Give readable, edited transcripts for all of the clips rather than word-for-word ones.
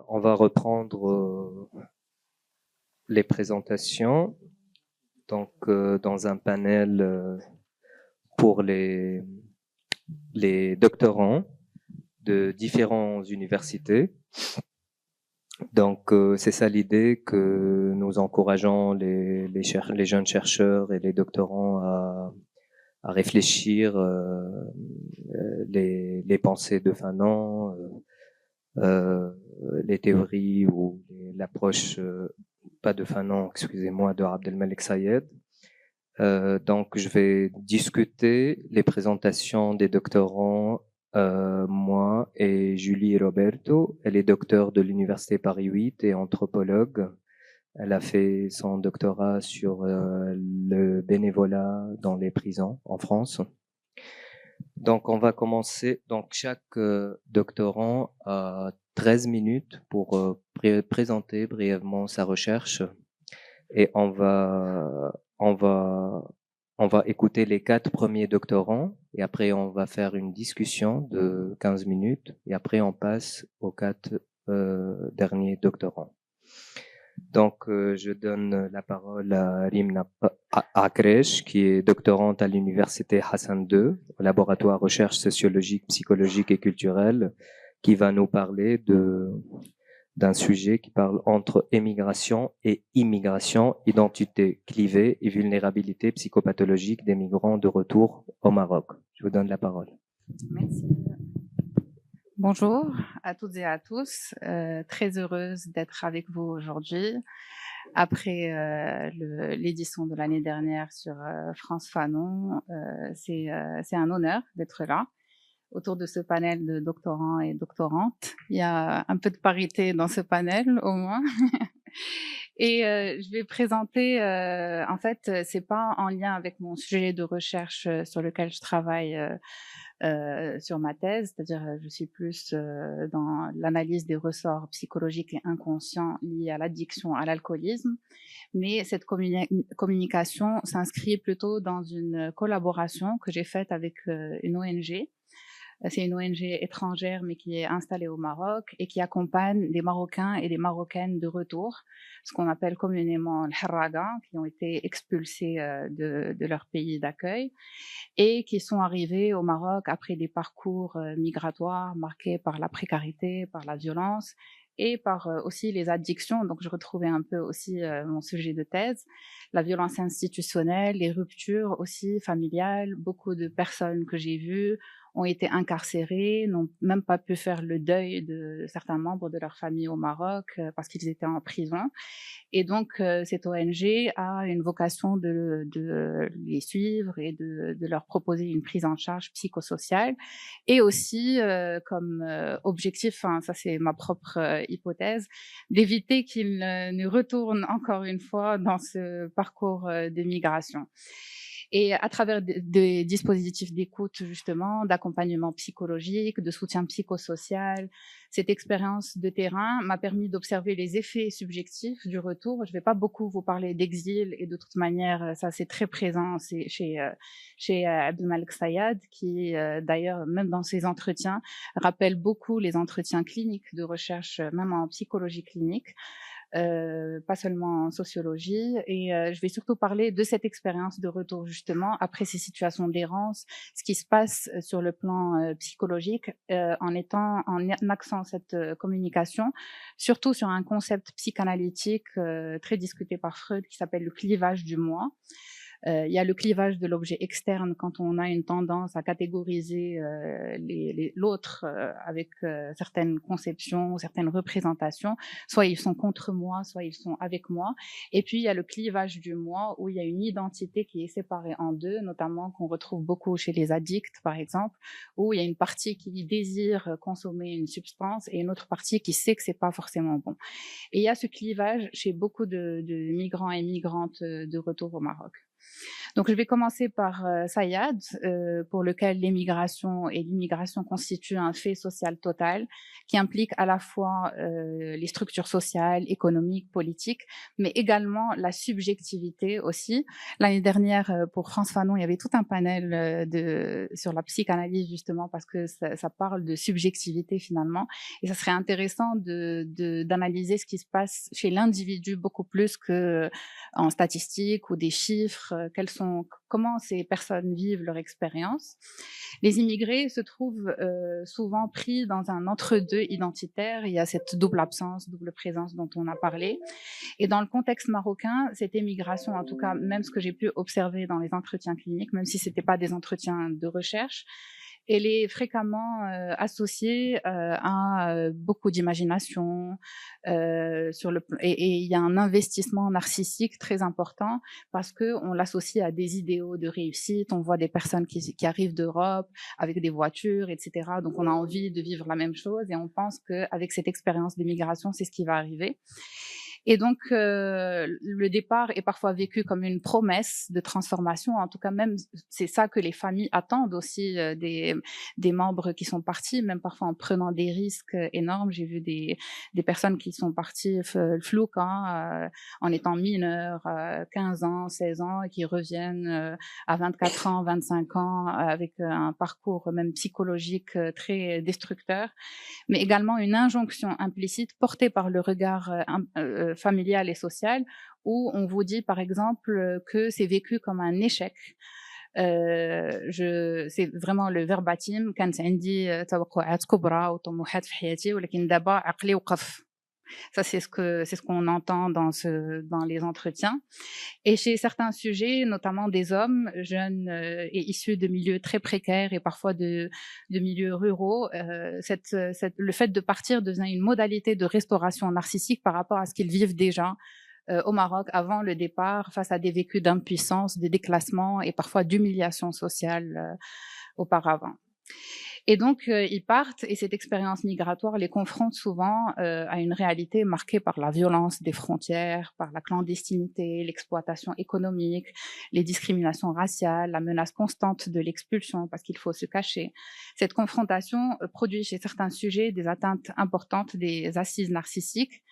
On va reprendre les présentations. Donc, dans un panel pour les doctorants de différentes universités. Donc, c'est ça l'idée, que nous encourageons les jeunes chercheurs et les doctorants à réfléchir les pensées de Fanon, les théories ou l'approche, pas de Fanon, excusez-moi, de Abdelmalek Sayed. Donc, je vais discuter les présentations des doctorants, moi et Julie Roberto. Elle est docteure de l'Université Paris 8 et anthropologue. Elle a fait son doctorat sur le bénévolat dans les prisons en France. Donc, on va commencer. Donc, chaque doctorant a 13 minutes pour présenter brièvement sa recherche. Et on va écouter les 4 premiers doctorants et après on va faire une discussion de 15 minutes et après on passe aux 4 derniers doctorants. Donc, je donne la parole à Rimna Akresh, qui est doctorante à l'université Hassan II, au laboratoire recherche sociologique, psychologique et culturelle, qui va nous parler d'un sujet qui parle entre émigration et immigration, identité clivée et vulnérabilité psychopathologique des migrants de retour au Maroc. Je vous donne la parole. Merci. Bonjour à toutes et à tous. Très heureuse d'être avec vous aujourd'hui. Après l'édition de l'année dernière sur France Fanon, c'est un honneur d'être là autour de ce panel de doctorants et doctorantes. Il y a un peu de parité dans ce panel, au moins. Et je vais présenter, en fait, c'est pas en lien avec mon sujet de recherche sur lequel je travaille sur ma thèse, c'est-à-dire je suis plus dans l'analyse des ressorts psychologiques et inconscients liés à l'addiction à l'alcoolisme, mais cette communication s'inscrit plutôt dans une collaboration que j'ai faite avec une ONG. C'est une ONG étrangère, mais qui est installée au Maroc et qui accompagne des Marocains et des Marocaines de retour, ce qu'on appelle communément le harraga, qui ont été expulsés de leur pays d'accueil et qui sont arrivés au Maroc après des parcours migratoires marqués par la précarité, par la violence et par aussi les addictions. Donc, je retrouvais un peu aussi mon sujet de thèse, la violence institutionnelle, les ruptures aussi familiales. Beaucoup de personnes que j'ai vues ont été incarcérés, n'ont même pas pu faire le deuil de certains membres de leur famille au Maroc parce qu'ils étaient en prison. Et donc, cette ONG a une vocation de les suivre et de leur proposer une prise en charge psychosociale et aussi comme objectif, enfin, ça c'est ma propre hypothèse, d'éviter qu'ils ne retournent encore une fois dans ce parcours de migration. Et à travers des dispositifs d'écoute, justement, d'accompagnement psychologique, de soutien psychosocial, cette expérience de terrain m'a permis d'observer les effets subjectifs du retour. Je ne vais pas beaucoup vous parler d'exil et de toute manière, ça c'est très présent chez Abdelmalek Sayad, qui d'ailleurs, même dans ses entretiens, rappelle beaucoup les entretiens cliniques de recherche, même en psychologie clinique. Pas seulement en sociologie. Et je vais surtout parler de cette expérience de retour, justement, après ces situations d'errance, ce qui se passe sur le plan psychologique, en axant cette communication, surtout sur un concept psychanalytique très discuté par Freud qui s'appelle le clivage du moi. Il y a le clivage de l'objet externe quand on a une tendance à catégoriser l'autre avec certaines conceptions, certaines représentations. Soit ils sont contre moi, soit ils sont avec moi. Et puis, il y a le clivage du moi où il y a une identité qui est séparée en deux, notamment qu'on retrouve beaucoup chez les addicts, par exemple, où il y a une partie qui désire consommer une substance et une autre partie qui sait que c'est pas forcément bon. Et il y a ce clivage chez beaucoup de migrants et migrantes de retour au Maroc. Donc, je vais commencer par Sayad, pour lequel l'émigration et l'immigration constituent un fait social total qui implique à la fois les structures sociales, économiques, politiques, mais également la subjectivité aussi. L'année dernière, pour France Fanon, il y avait tout un panel sur la psychanalyse, justement, parce que ça parle de subjectivité finalement. Et ça serait intéressant d'analyser ce qui se passe chez l'individu beaucoup plus que en statistiques ou des chiffres, comment ces personnes vivent leur expérience. Les immigrés se trouvent souvent pris dans un entre-deux identitaire. Il y a cette double absence, double présence dont on a parlé. Et dans le contexte marocain, cette émigration, en tout cas, même ce que j'ai pu observer dans les entretiens cliniques, même si ce n'était pas des entretiens de recherche, elle est fréquemment associée à beaucoup d'imagination, et il y a un investissement narcissique très important parce que on l'associe à des idéaux de réussite. On voit des personnes qui arrivent d'Europe avec des voitures, etc. Donc on a envie de vivre la même chose et on pense qu'avec cette expérience d'immigration, c'est ce qui va arriver. Et donc, le départ est parfois vécu comme une promesse de transformation. En tout cas, même c'est ça que les familles attendent aussi des membres qui sont partis, même parfois en prenant des risques énormes. J'ai vu des personnes qui sont parties flouques, en étant mineurs, 15 ans, 16 ans, et qui reviennent à 24 ans, 25 ans, avec un parcours même psychologique très destructeur, mais également une injonction implicite portée par le regard familial et social, où on vous dit par exemple que c'est vécu comme un échec. C'est vraiment le verbatim. كانت عندي توقعات كبرى وطموحات في حياتي ولكن دابا عقلي وقف. Ça, c'est ce qu'on entend dans les entretiens. Et chez certains sujets, notamment des hommes jeunes et issus de milieux très précaires et parfois de milieux ruraux, le fait de partir devient une modalité de restauration narcissique par rapport à ce qu'ils vivent déjà au Maroc avant le départ, face à des vécus d'impuissance, de déclassement et parfois d'humiliation sociale auparavant. Et donc, ils partent et cette expérience migratoire les confronte souvent à une réalité marquée par la violence des frontières, par la clandestinité, l'exploitation économique, les discriminations raciales, la menace constante de l'expulsion parce qu'il faut se cacher. Cette confrontation produit chez certains sujets des atteintes importantes des assises narcissiques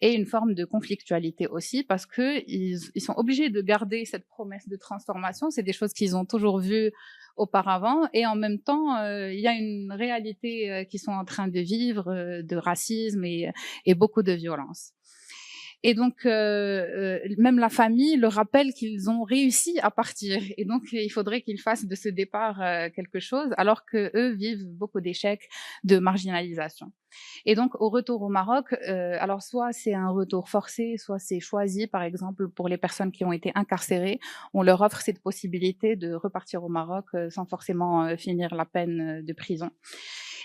et une forme de conflictualité aussi parce qu'ils sont obligés de garder cette promesse de transformation. C'est des choses qu'ils ont toujours vues auparavant et en même temps, il y a une réalité qu'ils sont en train de vivre de racisme et beaucoup de violence. Et donc, même la famille leur rappelle qu'ils ont réussi à partir. Et donc, il faudrait qu'ils fassent de ce départ quelque chose, alors qu'eux vivent beaucoup d'échecs, de marginalisation. Et donc, au retour au Maroc, alors soit c'est un retour forcé, soit c'est choisi, par exemple, pour les personnes qui ont été incarcérées, on leur offre cette possibilité de repartir au Maroc sans forcément finir la peine de prison.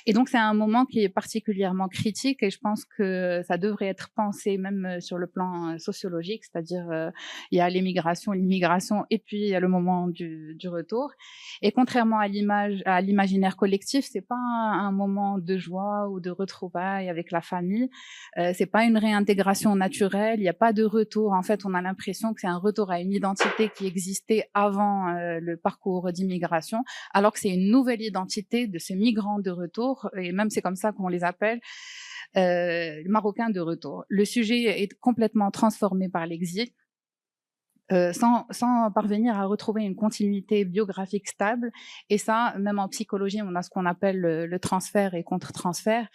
Et donc, c'est un moment qui est particulièrement critique et je pense que ça devrait être pensé même sur le plan sociologique, c'est-à-dire il y a l'immigration et puis il y a le moment du retour. Et contrairement à l'imaginaire collectif, c'est pas un moment de joie ou de retrouvailles avec la famille. C'est pas une réintégration naturelle. Il n'y a pas de retour. En fait, on a l'impression que c'est un retour à une identité qui existait avant le parcours d'immigration, alors que c'est une nouvelle identité de ce migrant de retour. Et même c'est comme ça qu'on les appelle, Marocains de retour. Le sujet est complètement transformé par l'exil, sans parvenir à retrouver une continuité biographique stable. Et ça, même en psychologie, on a ce qu'on appelle le transfert et contre-transfert.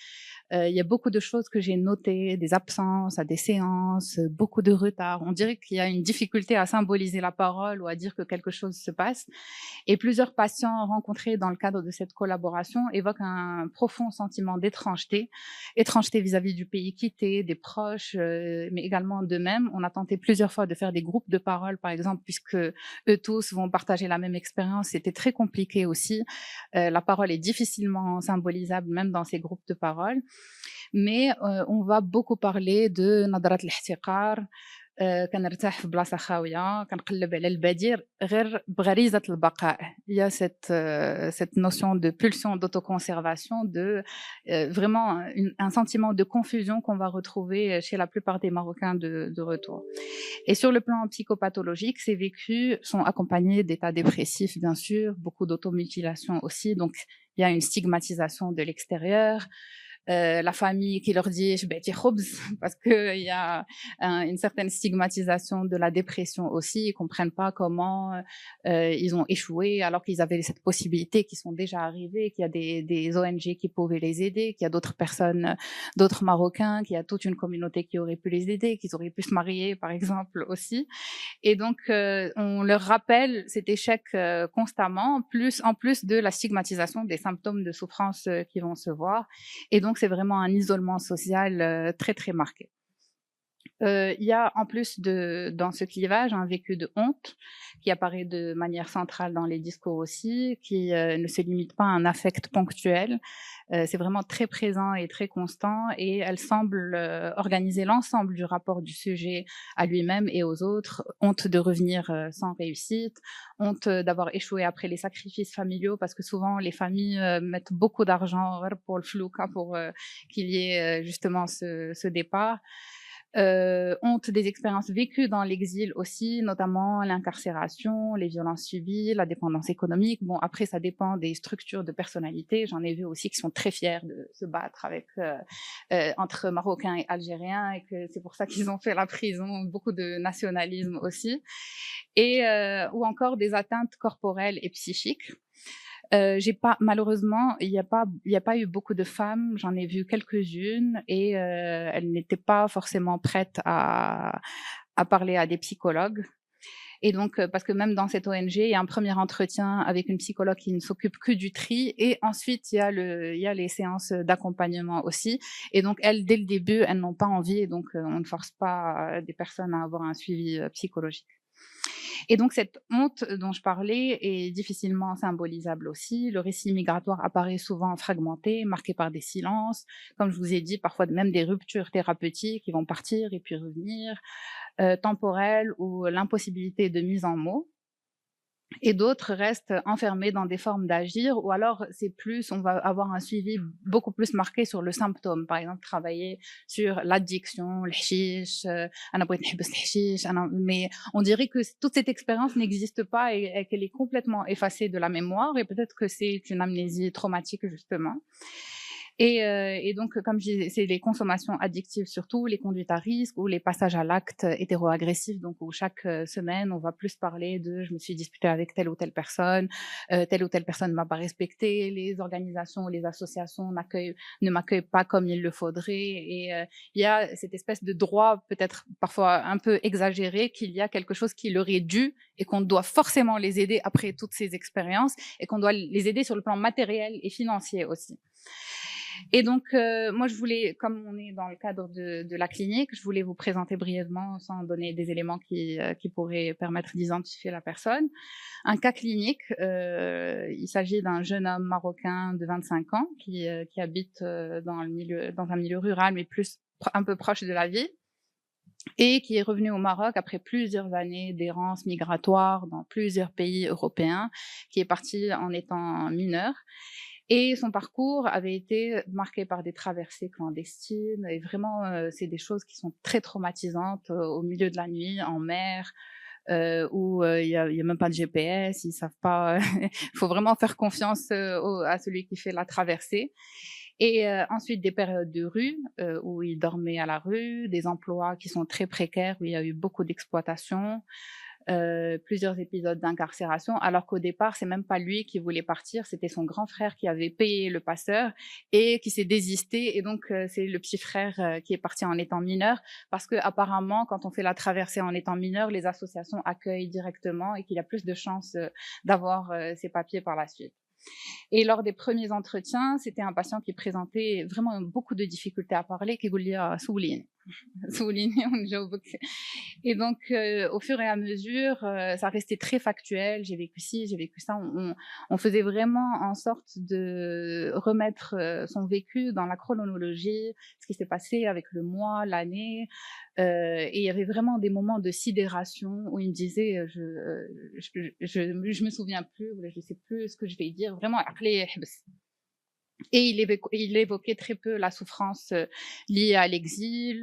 Il y a beaucoup de choses que j'ai notées, des absences à des séances, beaucoup de retard. On dirait qu'il y a une difficulté à symboliser la parole ou à dire que quelque chose se passe. Et plusieurs patients rencontrés dans le cadre de cette collaboration évoquent un profond sentiment d'étrangeté, étrangeté vis-à-vis du pays quitté, des proches, mais également d'eux-mêmes. On a tenté plusieurs fois de faire des groupes de parole, par exemple, puisque eux tous vont partager la même expérience. C'était très compliqué aussi. La parole est difficilement symbolisable, même dans ces groupes de parole. Mais on va beaucoup parler de nadrat al-ihtiqar, كنرتاح في بلاصة خاوية، كنقلّب على البديل غير بغريزة البقاء. Il y a cette notion de pulsion d'autoconservation, vraiment un sentiment de confusion qu'on va retrouver chez la plupart des Marocains de retour. Et sur le plan psychopathologique, ces vécus sont accompagnés d'états dépressifs, bien sûr, beaucoup d'automutilation aussi, donc il y a une stigmatisation de l'extérieur. La famille qui leur dit «Jbeti khobz» parce qu'il y a une certaine stigmatisation de la dépression aussi. Ils comprennent pas comment ils ont échoué alors qu'ils avaient cette possibilité, qui sont déjà arrivés, qu'il y a des ONG qui pouvaient les aider, qu'il y a d'autres personnes, d'autres Marocains, qu'il y a toute une communauté qui aurait pu les aider, qu'ils auraient pu se marier, par exemple, aussi. Et donc, on leur rappelle cet échec constamment, en plus de la stigmatisation des symptômes de souffrance qui vont se voir. Et donc, c'est vraiment un isolement social très, très marqué. Il y a en plus dans ce clivage un vécu de honte qui apparaît de manière centrale dans les discours aussi, qui ne se limite pas à un affect ponctuel. C'est vraiment très présent et très constant, et elle semble organiser l'ensemble du rapport du sujet à lui-même et aux autres. Honte de revenir sans réussite, honte d'avoir échoué après les sacrifices familiaux, parce que souvent les familles mettent beaucoup d'argent pour le flouka, pour qu'il y ait justement ce départ. Honte des expériences vécues dans l'exil aussi, notamment l'incarcération, les violences subies, la dépendance économique. Bon, après, ça dépend des structures de personnalité. J'en ai vu aussi qui sont très fiers de se battre entre Marocains et Algériens, et que c'est pour ça qu'ils ont fait la prison. Beaucoup de nationalisme aussi. Et ou encore des atteintes corporelles et psychiques. Malheureusement, il y a pas eu beaucoup de femmes. J'en ai vu quelques-unes, et elles n'étaient pas forcément prêtes à parler à des psychologues. Et donc, parce que même dans cette ONG, il y a un premier entretien avec une psychologue qui ne s'occupe que du tri, et ensuite il y a les séances d'accompagnement aussi. Et donc, elles, dès le début, elles n'ont pas envie, et donc on ne force pas des personnes à avoir un suivi psychologique. Et donc, cette honte dont je parlais est difficilement symbolisable aussi. Le récit migratoire apparaît souvent fragmenté, marqué par des silences, comme je vous ai dit, parfois même des ruptures thérapeutiques qui vont partir et puis revenir, temporelles, ou l'impossibilité de mise en mots. Et d'autres restent enfermés dans des formes d'agir, ou alors on va avoir un suivi beaucoup plus marqué sur le symptôme. Par exemple, travailler sur l'addiction, le hashish, mais on dirait que toute cette expérience n'existe pas, et qu'elle est complètement effacée de la mémoire, et peut-être que c'est une amnésie traumatique, justement. Et donc, comme je disais, c'est les consommations addictives surtout, les conduites à risque, ou les passages à l'acte hétéro-agressifs, donc où chaque semaine, on va plus parler de « je me suis disputée avec telle ou telle personne ne m'a pas respectée, les organisations ou les associations ne m'accueillent pas comme il le faudrait ». Et il y a cette espèce de droit, peut-être parfois un peu exagéré, qu'il y a quelque chose qui leur est dû, et qu'on doit forcément les aider après toutes ces expériences, et qu'on doit les aider sur le plan matériel et financier aussi. Et donc, moi, je voulais, comme on est dans le cadre de la clinique, je voulais vous présenter brièvement, sans donner des éléments qui pourraient permettre d'identifier la personne, un cas clinique. Il s'agit d'un jeune homme marocain de 25 ans qui habite dans un milieu rural, mais un peu proche de la ville, et qui est revenu au Maroc après plusieurs années d'errance migratoire dans plusieurs pays européens, qui est parti en étant mineur. Et son parcours avait été marqué par des traversées clandestines, et vraiment, c'est des choses qui sont très traumatisantes, au milieu de la nuit, en mer, où il y a même pas de GPS, ils savent pas. Il faut vraiment faire confiance à celui qui fait la traversée. Et ensuite, des périodes de rue, où il dormait à la rue, des emplois qui sont très précaires, où il y a eu beaucoup d'exploitation, plusieurs épisodes d'incarcération, alors qu'au départ, c'est même pas lui qui voulait partir, c'était son grand frère qui avait payé le passeur et qui s'est désisté. Et donc, c'est le petit frère qui est parti en étant mineur, parce que apparemment, quand on fait la traversée en étant mineur, les associations accueillent directement, et qu'il a plus de chances d'avoir ses papiers par la suite. Et lors des premiers entretiens, c'était un patient qui présentait vraiment beaucoup de difficultés à parler, qui voulait souligner. souligner, et donc, au fur et à mesure, ça restait très factuel. J'ai vécu ci, j'ai vécu ça. On faisait vraiment en sorte de remettre son vécu dans la chronologie, ce qui s'est passé avec le mois, l'année. Et il y avait vraiment des moments de sidération où il me disait, je me souviens plus, je sais plus ce que je vais dire. Vraiment, et il évoquait très peu la souffrance liée à l'exil.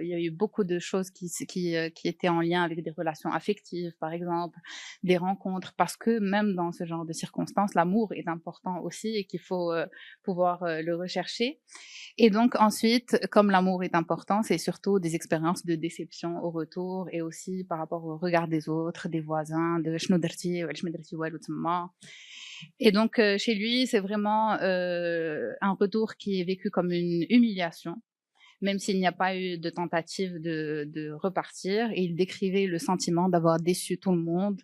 Il y a eu beaucoup de choses qui étaient en lien avec des relations affectives, par exemple, des rencontres, parce que même dans ce genre de circonstances, l'amour est important aussi et qu'il faut pouvoir le rechercher. Et donc ensuite, comme l'amour est important, c'est surtout des expériences de déception au retour et aussi par rapport au regard des autres, des voisins, de شنو درتي وعلاش ما درتي والو تما. Et donc, chez lui, c'est vraiment un retour qui est vécu comme une humiliation, même s'il n'y a pas eu de tentative de repartir. Et il décrivait le sentiment d'avoir déçu tout le monde,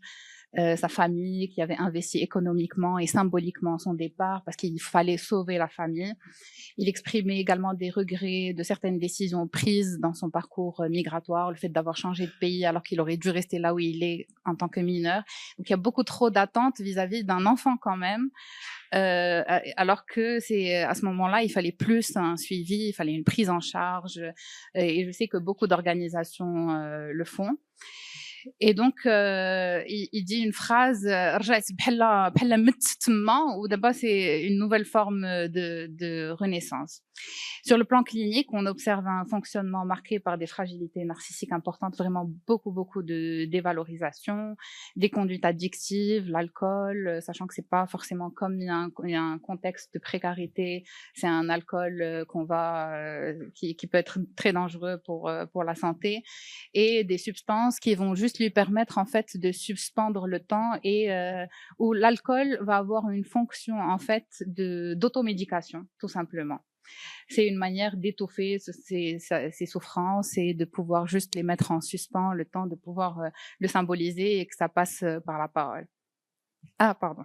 sa famille qui avait investi économiquement et symboliquement son départ parce qu'il fallait sauver la famille. Il exprimait également des regrets de certaines décisions prises dans son parcours migratoire, le fait d'avoir changé de pays alors qu'il aurait dû rester là où il est en tant que mineur. Donc il y a beaucoup trop d'attentes vis-à-vis d'un enfant quand même, alors que c'est à ce moment-là, il fallait plus un suivi, il fallait une prise en charge, et je sais que beaucoup d'organisations le font. Et donc, il dit une phrase, ou d'abord c'est une nouvelle forme de renaissance. Sur le plan clinique, on observe un fonctionnement marqué par des fragilités narcissiques importantes, vraiment beaucoup de dévalorisation, des conduites addictives, l'alcool, sachant que c'est pas forcément comme il y a un contexte de précarité, c'est un alcool qui peut être très dangereux pour la santé, et des substances qui vont juste lui permettre en fait de suspendre le temps et où l'alcool va avoir une fonction en fait d'automédication tout simplement. C'est une manière d'étoffer ces souffrances et de pouvoir juste les mettre en suspens le temps de pouvoir le symboliser et que ça passe par la parole. Ah, pardon.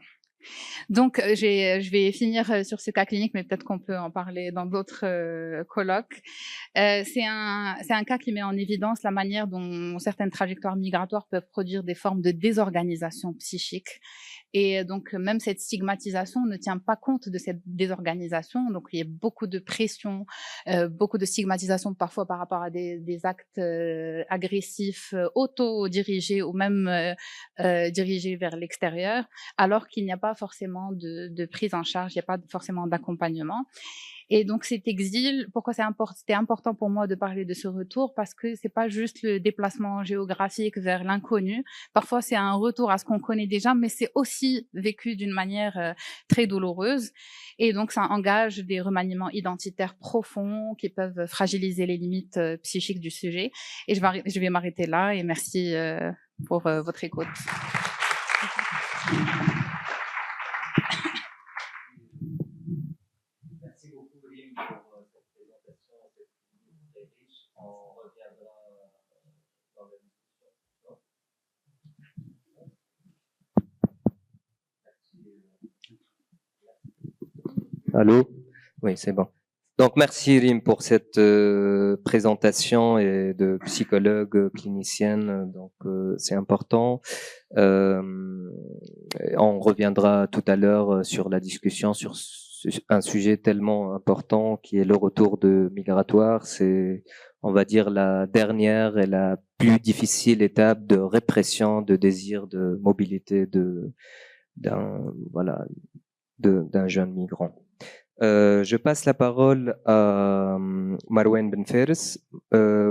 Donc, je vais finir sur ce cas clinique, mais peut-être qu'on peut en parler dans d'autres colloques. C'est un cas qui met en évidence la manière dont certaines trajectoires migratoires peuvent produire des formes de désorganisation psychique. Et donc, même cette stigmatisation ne tient pas compte de cette désorganisation. Donc, il y a beaucoup de pression, beaucoup de stigmatisation parfois par rapport à des actes agressifs, auto-dirigés ou même dirigés vers l'extérieur, alors qu'il n'y a pas forcément de prise en charge, il n'y a pas forcément d'accompagnement. Et donc cet exil, pourquoi c'était important pour moi de parler de ce retour? Parce que c'est pas juste le déplacement géographique vers l'inconnu. Parfois c'est un retour à ce qu'on connaît déjà, mais c'est aussi vécu d'une manière très douloureuse. Et donc ça engage des remaniements identitaires profonds qui peuvent fragiliser les limites psychiques du sujet. Et je vais m'arrêter là et merci pour votre écoute. Merci beaucoup, Rim, pour cette présentation. C'est très riche. On reviendra dans la discussion. Allô? Oui, c'est bon. Donc, merci Rim pour cette présentation et de psychologue clinicienne. Donc, c'est important. On reviendra tout à l'heure sur la discussion sur un sujet tellement important qui est le retour de migratoire. C'est, on va dire, la dernière et la plus difficile étape de répression de désir de mobilité d'un jeune migrant. Je passe la parole à Marouane Ben Fares.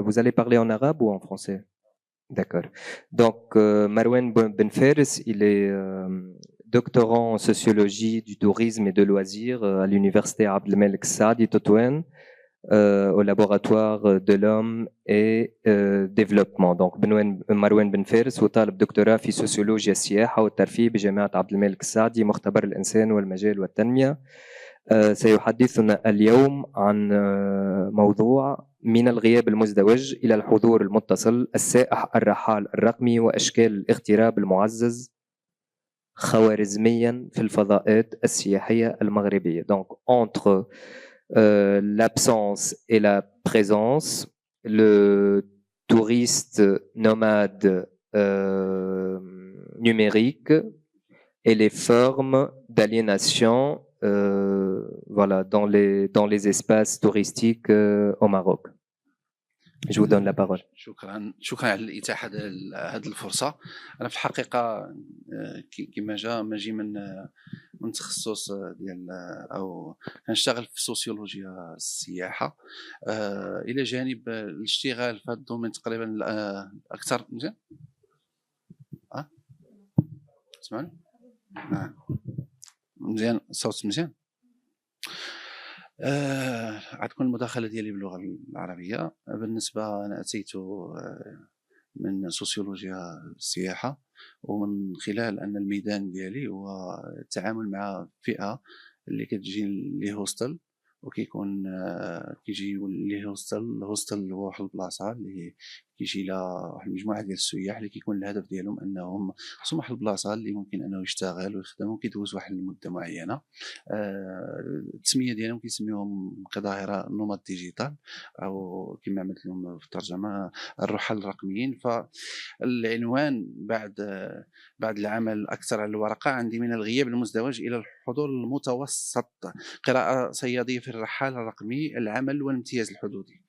Vous allez parler en arabe ou en français? D'accord. Donc, Marouane Ben Fares, il est doctorant en sociologie du tourisme et de loisirs à l'université Abdelmelek Saadi Tétouan, au laboratoire de l'homme et développement. Donc, Marouane Ben Fares هو طالب دكتوراه في سوسيولوجيا السياحة والترفيه بجامعة عبد الملك السعدي مختبر الإنسان والمجال والتنمية. سيحدثنا اليوم عن موضوع من الغياب المزدوج إلى الحضور المتصل السائح الرحال الرقمي وأشكال الاغتراب المعزز خوارزميا في الفضاءات السياحية المغربية. Donc, entre l'absence et la présence, le touriste nomade numérique et les formes d'aliénation voilà, dans les espaces touristiques au Maroc. Je vous donne la parole. شكرا على الاتاحه هذه الفرصه. انا في الحقيقه كما ماجي من تخصص ديال او كنشتغل في سوسيولوجيا السياحه الى جانب الاشتغال في هذا الدومين تقريبا اكثر. مزيان تسمعني مزيان الصوت مزيان. عندكم المداخله ديالي باللغه العربيه. بالنسبه انا اتيت من سوسيولوجيا السياحه، ومن خلال ان الميدان ديالي هو التعامل مع فئه اللي كتجي لي هوستل، وكيكون كيجي لي الهوستل هو واحد البلاصه اللي كيجي لها واحد المجموعه ديال السياح اللي كيكون الهدف ديالهم انهم خصهم واحد البلاصه اللي ممكن انه يشتغل ويخدم وكيدوز واحد المده معينه. التسميه ديالهم كيسميوهم كظاهره نوماد ديجيتال، او كما عملت لهم في الترجمه الرحل الرقميين. فالعنوان بعد العمل اكثر على الورقه عندي من الغياب المزدوج الى الحضور المتوسط، قراءه صياديه في الرحال الرقمي، العمل والامتياز الحدودي.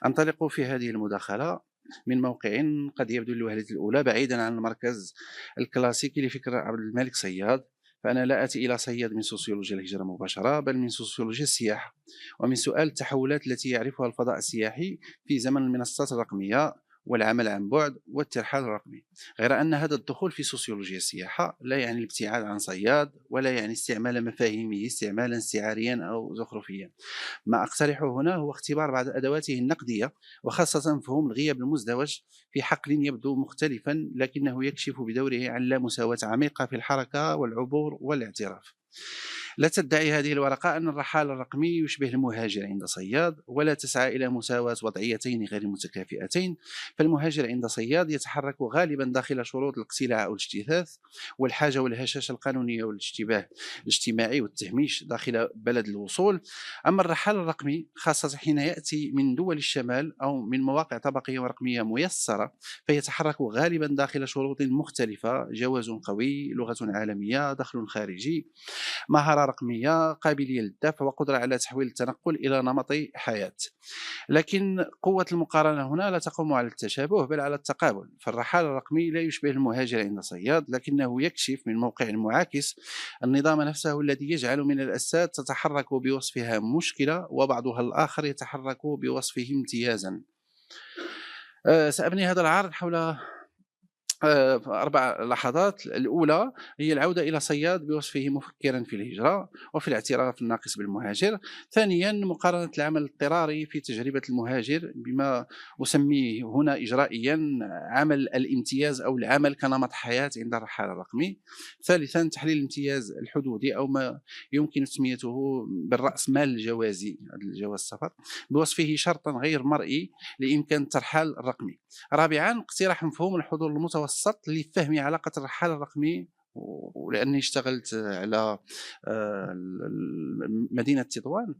انطلق في هذه المداخله من موقع قد يبدو للوهلة الأولى بعيدا عن المركز الكلاسيكي لفكر عبد الملك صياد، فأنا لا أتي إلى صياد من سوسيولوجيا الهجرة مباشرة، بل من سوسيولوجيا السياحة، ومن سؤال التحولات التي يعرفها الفضاء السياحي في زمن المنصات الرقمية والعمل عن بعد والترحال الرقمي. غير أن هذا الدخول في سوسيولوجيا السياحة لا يعني الابتعاد عن صياد، ولا يعني استعمال مفاهيمه استعمالا استعاريا أو زخرفيا. ما أقترحه هنا هو اختبار بعض أدواته النقدية، وخاصة مفهوم الغياب المزدوج في حقل يبدو مختلفا لكنه يكشف بدوره عن لا مساواة عميقة في الحركة والعبور والاعتراف. لا تدعي هذه الورقة أن الرحال الرقمي يشبه المهاجر عند صياد، ولا تسعى إلى مساواة وضعيتين غير متكافئتين. فالمهاجر عند صياد يتحرك غالبا داخل شروط الاقتلاع أو الاجتثاث والحاجة والهشاشة القانونية والاشتباه الاجتماعي والتهميش داخل بلد الوصول. أما الرحال الرقمي خاصة حين يأتي من دول الشمال أو من مواقع طبقية ورقمية ميسرة، فيتحرك غالبا داخل شروط مختلفة: جواز قوي، لغة عالمية، دخل خارجي، مهارة رقمية، قابلية للدفع، وقدرة على تحويل التنقل إلى نمط حياة. لكن قوة المقارنة هنا لا تقوم على التشابه بل على التقابل. فالرحال الرقمي لا يشبه المهاجر عند صياد، لكنه يكشف من موقع معاكس النظام نفسه الذي يجعل من الأجساد تتحرك بوصفها مشكلة وبعضها الآخر يتحرك بوصفه امتيازا. سأبني هذا العرض حول 4 لحظات. الأولى هي العودة إلى صياد بوصفه مفكرا في الهجرة وفي الاعتراف الناقص بالمهاجر. ثانيا مقارنة العمل الاضطراري في تجربة المهاجر بما أسميه هنا إجرائيا عمل الامتياز أو العمل كنمط حياة عند الرحال الرقمي. ثالثا تحليل الامتياز الحدودي أو ما يمكن تسميته بالرأس مال الجوازي، الجواز السفر، بوصفه شرطا غير مرئي لإمكان الترحال الرقمي. رابعا اقتراح مفهوم الحضور المتوسط لفهم علاقة الرحال الرقمي، ولأني اشتغلت على مدينة تطوان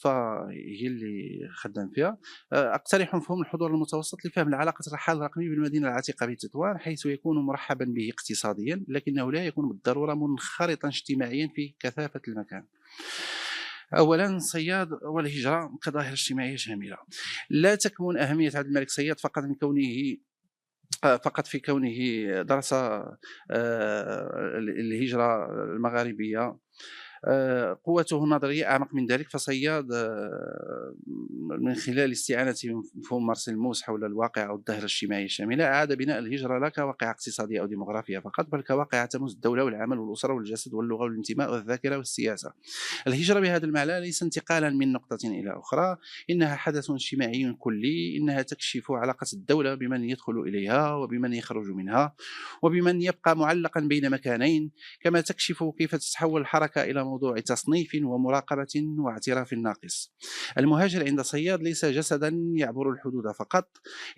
فهي اللي خدام فيها. أقترح مفهوم الحضور المتوسط لفهم العلاقة الرحال الرقمي بالمدينة العتيقة بتطوان، حيث يكون مرحبا به اقتصاديا لكنه لا يكون بالضرورة منخرطا اجتماعيا في كثافة المكان. أولا صياد والهجرة كظاهرة اجتماعية شاملة. لا تكمن أهمية عبد الملك صياد فقط في كونه درس الهجرة المغاربية. قوته النظرية أعمق من ذلك. فصياد من خلال استعانته بمفهوم مارسيل موس حول الواقع أو الظاهرة الاجتماعية الشاملة أعاد بناء الهجرة لا كواقع اقتصادية أو ديموغرافية فقط، بل كواقع تمس الدولة والعمل والأسرة والجسد واللغة والانتماء والذاكرة والسياسة. الهجرة بهذا المعنى ليس انتقالا من نقطة إلى أخرى، إنها حدث اجتماعي كلي. إنها تكشف علاقة الدولة بمن يدخل إليها وبمن يخرج منها وبمن يبقى معلقا بين مكانين، كما تكشف كيف تتحول الحركة إلى موضوع تصنيف ومراقبة واعتراف ناقص. المهاجر عند صياد ليس جسدا يعبر الحدود فقط،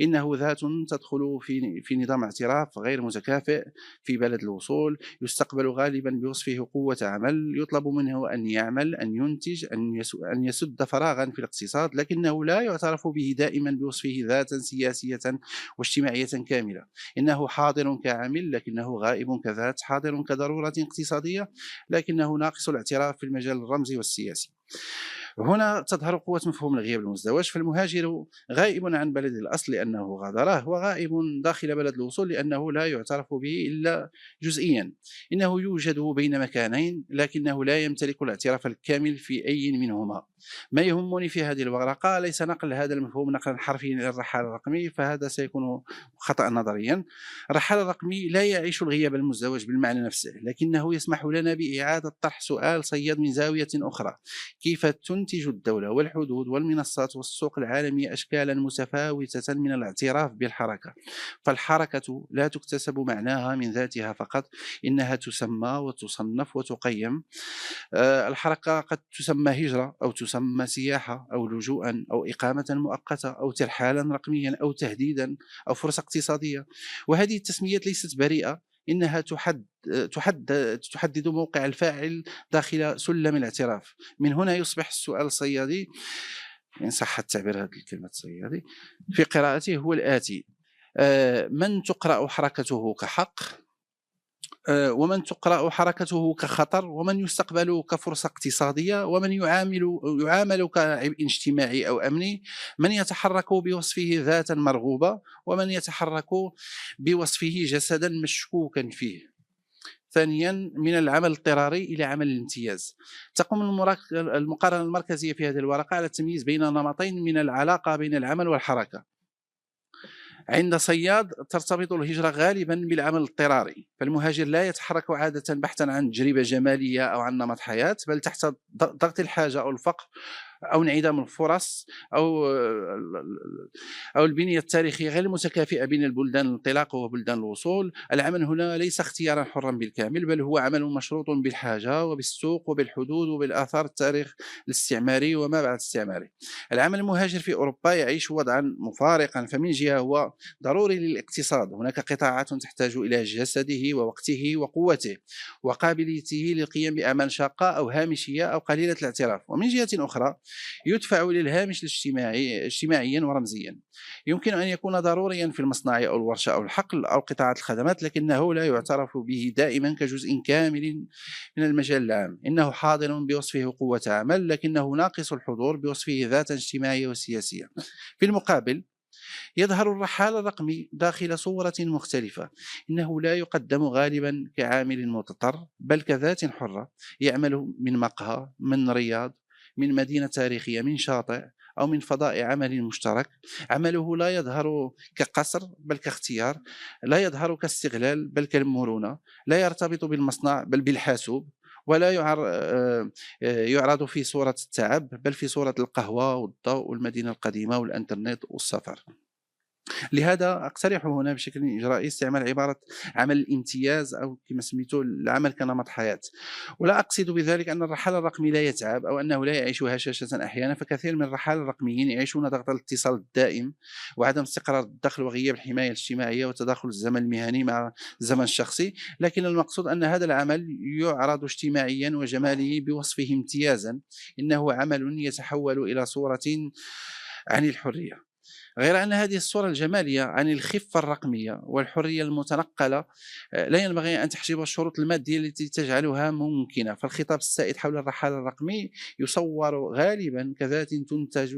إنه ذات تدخل في نظام اعتراف غير متكافئ. في بلد الوصول يستقبل غالبا بوصفه قوة عمل، يطلب منه أن يعمل، أن ينتج، أن يسد فراغا في الاقتصاد، لكنه لا يعترف به دائما بوصفه ذاتا سياسية واجتماعية كاملة. إنه حاضر كعامل لكنه غائب كذات، حاضر كضرورة اقتصادية لكنه ناقص الاعتراف في المجال الرمزي والسياسي. هنا تظهر قوة مفهوم الغياب المزدوج، فالمهاجر غائب عن بلد الأصل لأنه غادره، وغائب داخل بلد الوصول لأنه لا يعترف به إلا جزئيا. إنه يوجد بين مكانين لكنه لا يمتلك الاعتراف الكامل في أي منهما. ما يهمني في هذه الورقة ليس نقل هذا المفهوم نقلا حرفيا إلى الرحال الرقمي، فهذا سيكون خطأ نظريا. الرحال الرقمي لا يعيش الغياب المزدوج بالمعنى نفسه، لكنه يسمح لنا بإعادة طرح سؤال صياد من زاوية أخرى: كيف تنتج الدولة والحدود والمنصات والسوق العالمية أشكالا متفاوتة من الاعتراف بالحركة؟ فالحركة لا تكتسب معناها من ذاتها فقط، إنها تسمى وتصنف وتقيم. الحركة قد تسمى هجرة أو تسمى سياحة أو لجوءا أو إقامة مؤقتة أو ترحالا رقميا أو تهديدا أو فرصة اقتصادية. وهذه التسميات ليست بريئة، إنها تحدد موقع الفاعل داخل سلم الاعتراف. من هنا يصبح السؤال الصيادي، إن صح التعبير هذه الكلمة الصيادي، في قراءته هو الآتي: من تقرأ حركته كحق، ومن تقرأ حركته كخطر، ومن يستقبل كفرصة اقتصادية، ومن يعامل كعبء اجتماعي أو أمني، من يتحرك بوصفه ذاتا مرغوبة، ومن يتحرك بوصفه جسدا مشكوكا فيه. ثانيا، من العمل الاضطراري إلى عمل الامتياز. تقوم المقارنة المركزية في هذه الورقة على التمييز بين نمطين من العلاقة بين العمل والحركة. عند صياد ترتبط الهجرة غالبا بالعمل الاضطراري، فالمهاجر لا يتحرك عادة بحثا عن تجربة جمالية أو عن نمط حياة، بل تحت ضغط الحاجة أو الفقر أو انعدام الفرص أو البنية التاريخية غير المتكافئة بين البلدان الانطلاق وبلدان الوصول. العمل هنا ليس اختيارا حرا بالكامل، بل هو عمل مشروط بالحاجة وبالسوق وبالحدود وبالآثار التاريخ الاستعماري وما بعد الاستعماري. العمل المهاجر في أوروبا يعيش وضعا مفارقا، فمن جهة هو ضروري للاقتصاد، هناك قطاعات تحتاج إلى جسده ووقته وقوته وقابليته للقيام بأعمال شاقة أو هامشية أو قليلة الاعتراف، ومن جهة أخرى يدفع للهامش اجتماعيا ورمزيا. يمكن أن يكون ضروريا في المصنع أو الورشة أو الحقل أو قطاعات الخدمات، لكنه لا يعترف به دائما كجزء كامل من المجال العام. إنه حاضر بوصفه قوة عمل، لكنه ناقص الحضور بوصفه ذات اجتماعية وسياسية. في المقابل يظهر الرحال الرقمي داخل صورة مختلفة. إنه لا يقدم غالبا كعامل مضطر، بل كذات حرة يعمل من مقهى، من رياض، من مدينة تاريخية، من شاطئ، أو من فضاء عمل مشترك. عمله لا يظهر كقصر بل كاختيار، لا يظهر كاستغلال بل كالمرونة، لا يرتبط بالمصنع بل بالحاسوب، ولا يعرض في صورة التعب بل في صورة القهوة والضوء والمدينة القديمة والإنترنت والسفر. لهذا أقترح هنا بشكل إجرائي استعمال عبارة عمل الامتياز، أو كما سميته العمل كنمط حياة. ولا أقصد بذلك أن الرحال الرقمي لا يتعب أو أنه لا يعيش هشاشة أحيانا، فكثير من الرحال الرقميين يعيشون ضغط الاتصال الدائم وعدم استقرار الدخل وغياب الحماية الاجتماعية وتداخل الزمن المهني مع الزمن الشخصي. لكن المقصود أن هذا العمل يعرض اجتماعيا وجمالي بوصفه امتيازا. إنه عمل يتحول إلى صورة عن الحرية، غير أن هذه الصورة الجمالية عن الخفة الرقمية والحرية المتنقلة لا ينبغي أن تحجب الشروط المادية التي تجعلها ممكنة. فالخطاب السائد حول الرحال الرقمي يصور غالبا كذات تنتج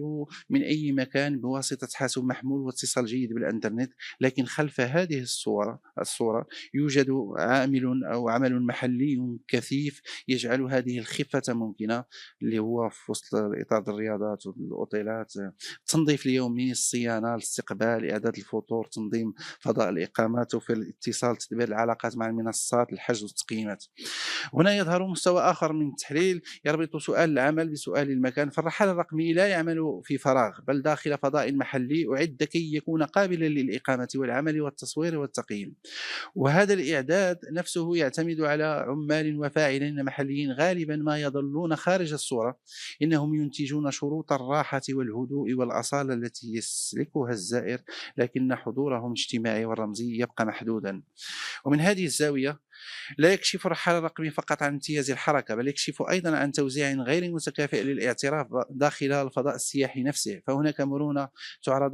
من أي مكان بواسطة حاسوب محمول واتصال جيد بالإنترنت، لكن خلف هذه الصورة يوجد عامل أو عمل محلي كثيف يجعل هذه الخفة ممكنة، اللي هو في وسط إطار الرياضات والأوتيلات، التنظيف اليومي، الصيانة، الصيانة، الاستقبال، إعداد الفطور، تنظيم فضاء الإقامة، توفير الاتصال، تدبير العلاقات مع المنصات، الحجز والتقييمات. هنا يظهر مستوى آخر من التحليل يربط سؤال العمل بسؤال المكان، فالرحالة الرقمي لا يعمل في فراغ بل داخل فضاء محلي أعد كي يكون قابلا للإقامة والعمل والتصوير والتقييم. وهذا الإعداد نفسه يعتمد على عمال وفاعلين محليين غالبا ما يظلون خارج الصورة، إنهم ينتجون شروط الراحة والهدوء والأصالة التي يسلكها الزائر، لكن حضورهم الاجتماعي والرمزي يبقى محدودا. ومن هذه الزاوية لا يكشف الرحالة الرقمي فقط عن امتياز الحركة، بل يكشف أيضا عن توزيع غير متكافئ للاعتراف داخل الفضاء السياحي نفسه. فهناك مرونة تعرض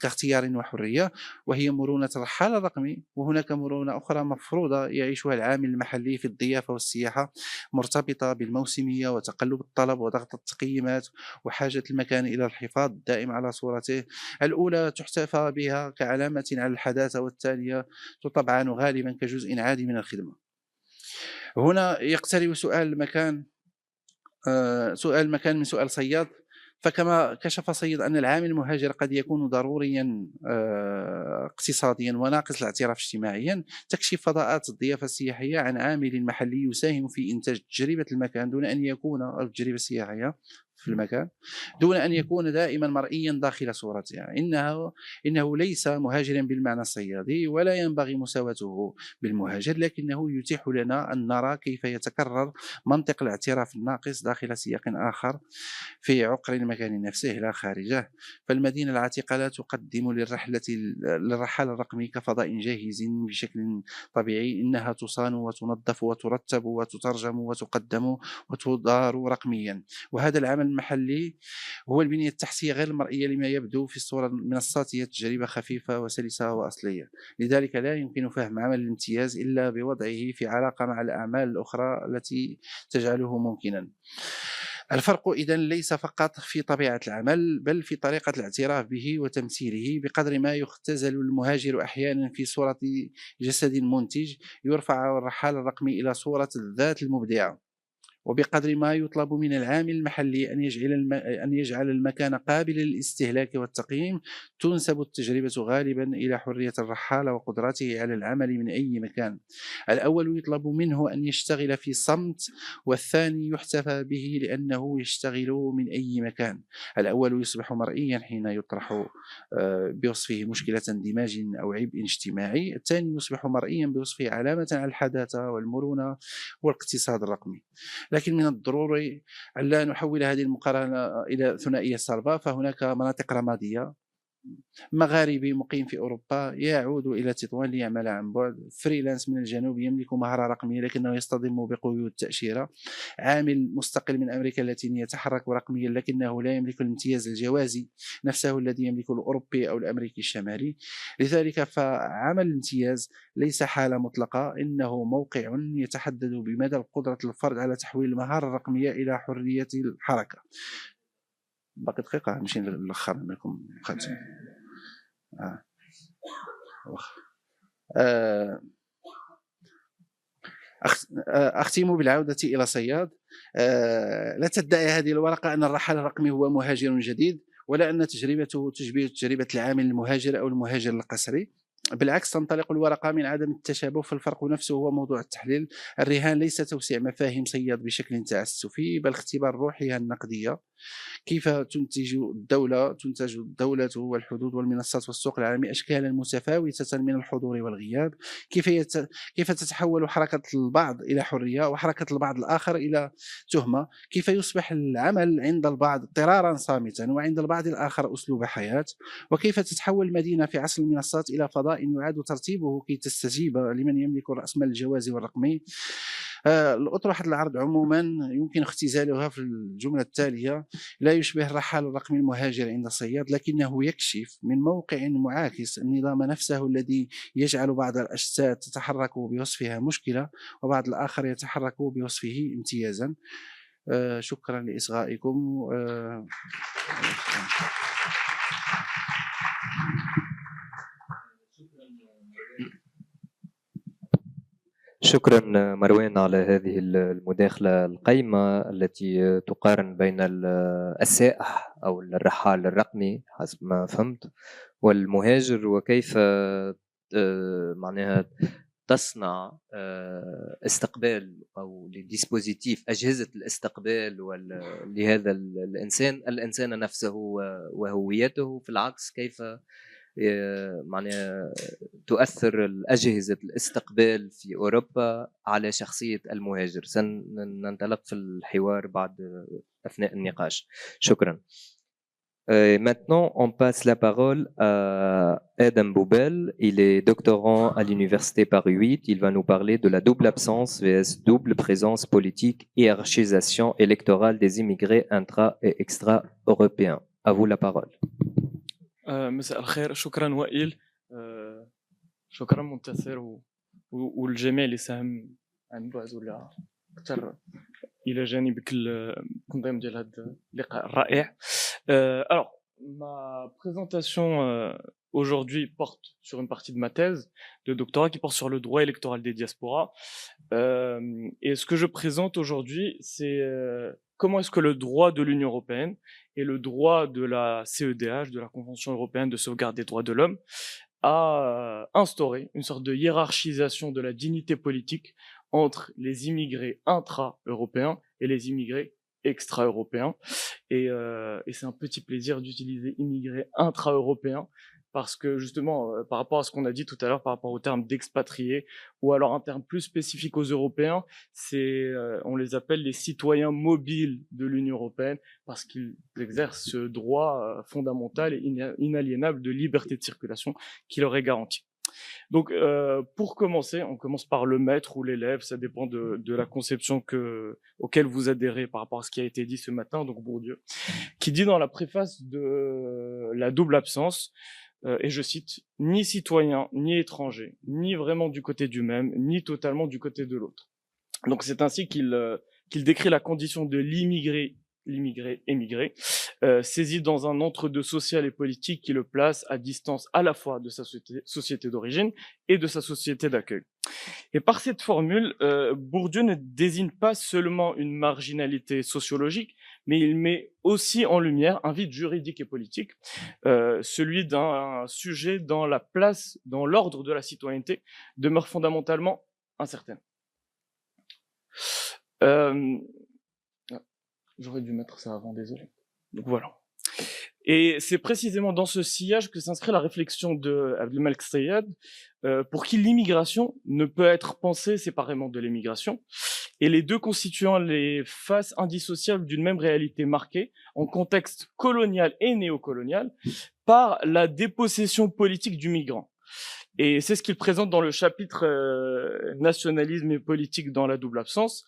كاختيار وحرية وهي مرونة الرحالة الرقمي، وهناك مرونة أخرى مفروضة يعيشها العامل المحلي في الضيافة والسياحة، مرتبطة بالموسمية وتقلب الطلب وضغط التقييمات وحاجة المكان إلى الحفاظ الدائم على صورته. الأولى تحتفى بها كعلامة على الحداثة، والثانية تطبعن غالبا كجزء عادي من الخدمة. هنا يقترب سؤال المكان من سؤال صياد. فكما كشف صيد أن العامل المهاجر قد يكون ضروريا اقتصاديا وناقص الاعتراف اجتماعيا، تكشف فضاءات الضيافة السياحية عن عامل محلي يساهم في إنتاج تجربة المكان دون أن يكون التجربة السياحية في المكان دون أن يكون دائما مرئيا داخل صورتها. إنه ليس مهاجرا بالمعنى الصيادي ولا ينبغي مساواته بالمهاجر، لكنه يتيح لنا أن نرى كيف يتكرر منطق الاعتراف الناقص داخل سياق آخر في عقر المكان نفسه لا خارجه. فالمدينة العتيقة لا تقدم للرحالة الرقمي كفضاء جاهز بشكل طبيعي، إنها تصان وتنظف وترتب وتترجم وتقدم وتدار رقميا. وهذا العمل المحلي هو البنية التحتية غير المرئية لما يبدو في الصورة المنصات، هي تجربة خفيفة وسلسة وأصلية. لذلك لا يمكن فهم عمل الامتياز إلا بوضعه في علاقة مع الأعمال الأخرى التي تجعله ممكنا. الفرق إذن ليس فقط في طبيعة العمل بل في طريقة الاعتراف به وتمثيله. بقدر ما يختزل المهاجر أحيانا في صورة جسد منتج، يرفع الرحال الرقمي إلى صورة الذات المبدعة. وبقدر ما يطلب من العامل المحلي أن يجعل المكان قابلا للاستهلاك والتقييم، تنسب التجربة غالبا إلى حرية الرحالة وقدرته على العمل من أي مكان. الأول يطلب منه أن يشتغل في صمت، والثاني يحتفى به لأنه يشتغل من أي مكان. الأول يصبح مرئيا حين يطرح بوصفه مشكلة اندماج أو عبء اجتماعي، الثاني يصبح مرئيا بوصفه علامة على الحداثة والمرونة والاقتصاد الرقمي. لكن من الضروري أن لا نحول هذه المقارنة إلى ثنائية صلبة، فهناك مناطق رمادية. مغاربي مقيم في أوروبا يعود إلى تطوان ليعمل عن بعد، فريلانس من الجنوب يملك مهارة رقمية لكنه يصطدم بقيود التأشيرة، عامل مستقل من أمريكا اللاتينية يتحرك رقميا لكنه لا يملك الامتياز الجوازي نفسه الذي يملكه الأوروبي أو الأمريكي الشمالي. لذلك فعمل الامتياز ليس حالة مطلقة، إنه موقع يتحدد بمدى قدرة الفرد على تحويل المهارة الرقمية إلى حرية الحركة. باقي دقيقة نمشي للأخر منكم خاتم. أختم بالعودة إلى صياد. لا تدعي هذه الورقة أن الرحال الرقمي هو مهاجر جديد، ولا أن تجربته تشبه تجربة العامل المهاجر أو المهاجر القسري. بالعكس، تنطلق الورقة من عدم التشابه، فالفرق نفسه هو موضوع التحليل. الرهان ليس توسيع مفاهيم صياد بشكل تعسفي، بل اختبار روحها النقدية. كيف تنتج الدولة والحدود والمنصات والسوق العالمي أشكالا متفاوتة من الحضور والغياب؟ كيف تتحول حركة البعض إلى حرية وحركة البعض الآخر إلى تهمة؟ كيف يصبح العمل عند البعض اضطرارا صامتا وعند البعض الآخر أسلوب حياة؟ وكيف تتحول المدينة في عصر المنصات إلى فضاء يعاد ترتيبه كي تستجيب لمن يملك رأس مال الجواز والرقمي؟ الأطروحة العرض عموما يمكن اختزالها في الجملة التالية: لا يشبه الرحال الرقمي المهاجر عند الصياد، لكنه يكشف من موقع معاكس النظام نفسه الذي يجعل بعض الأجساد تتحرك بوصفها مشكلة وبعض الآخر يتحرك بوصفه امتيازا. شكرا لإصغائكم. شكرا مروان على هذه المداخلة القيمة التي تقارن بين السائح أو الرحال الرقمي حسب ما فهمت والمهاجر، وكيف معناها تصنع استقبال أو لديسبوزيتيف أجهزة الاستقبال لهذا الإنسان نفسه وهويته. في العكس كيف معناها تؤثر أجهزة الاستقبال في أوروبا على شخصية المهاجر. سننطلق في الحوار بعد أثناء النقاش. شكرا. Maintenant, on passe la parole à Adam Boubel. Il est doctorant à l'université Paris 8. Il va nous parler de la double absence vs double présence politique, hiérarchisation électorale des immigrés intra- et extra-européens. À vous la parole. مساء الخير. شكرا وائل، شكرا منتصر والجميع اللي ساهم عن بعد ولا اكثر الى جانبك التنظيم ديال هذا اللقاء الرائع. Alors, ma présentation aujourd'hui porte sur une partie de ma thèse de doctorat qui porte sur le droit électoral des diasporas. Et ce que je présente aujourd'hui, c'est comment est-ce que le droit de l'Union européenne et le droit de la CEDH, de la Convention européenne de sauvegarde des droits de l'homme, a instauré une sorte de hiérarchisation de la dignité politique entre les immigrés intra-européens et les immigrés extra-européens. Et c'est un petit plaisir d'utiliser immigrés intra-européens parce que justement, par rapport à ce qu'on a dit tout à l'heure, par rapport au terme d'expatriés, ou alors un terme plus spécifique aux Européens, c'est, on les appelle les citoyens mobiles de l'Union européenne parce qu'ils exercent ce droit fondamental et inaliénable de liberté de circulation qui leur est garanti. Donc, pour commencer, on commence par le maître ou l'élève, ça dépend de la conception auquel vous adhérez par rapport à ce qui a été dit ce matin, donc Bourdieu, qui dit dans la préface de la double absence, et je cite, « ni citoyen, ni étranger, ni vraiment du côté du même, ni totalement du côté de l'autre ». Donc c'est ainsi qu'il décrit la condition de l'immigré émigré, saisi dans un entre-deux social et politique qui le place à distance à la fois de sa société d'origine et de sa société d'accueil. Et par cette formule, Bourdieu ne désigne pas seulement une marginalité sociologique, mais il met aussi en lumière un vide juridique et politique, celui d'un sujet dont la place dans l'ordre de la citoyenneté demeure fondamentalement incertaine. J'aurais dû mettre ça avant, désolé. Donc voilà. Et c'est précisément dans ce sillage que s'inscrit la réflexion de Abdelmalek Sayed, pour qui l'immigration ne peut être pensée séparément de l'émigration, et les deux constituant les faces indissociables d'une même réalité marquée, en contexte colonial et néocolonial, par la dépossession politique du migrant. Et c'est ce qu'il présente dans le chapitre nationalisme et politique dans la double absence,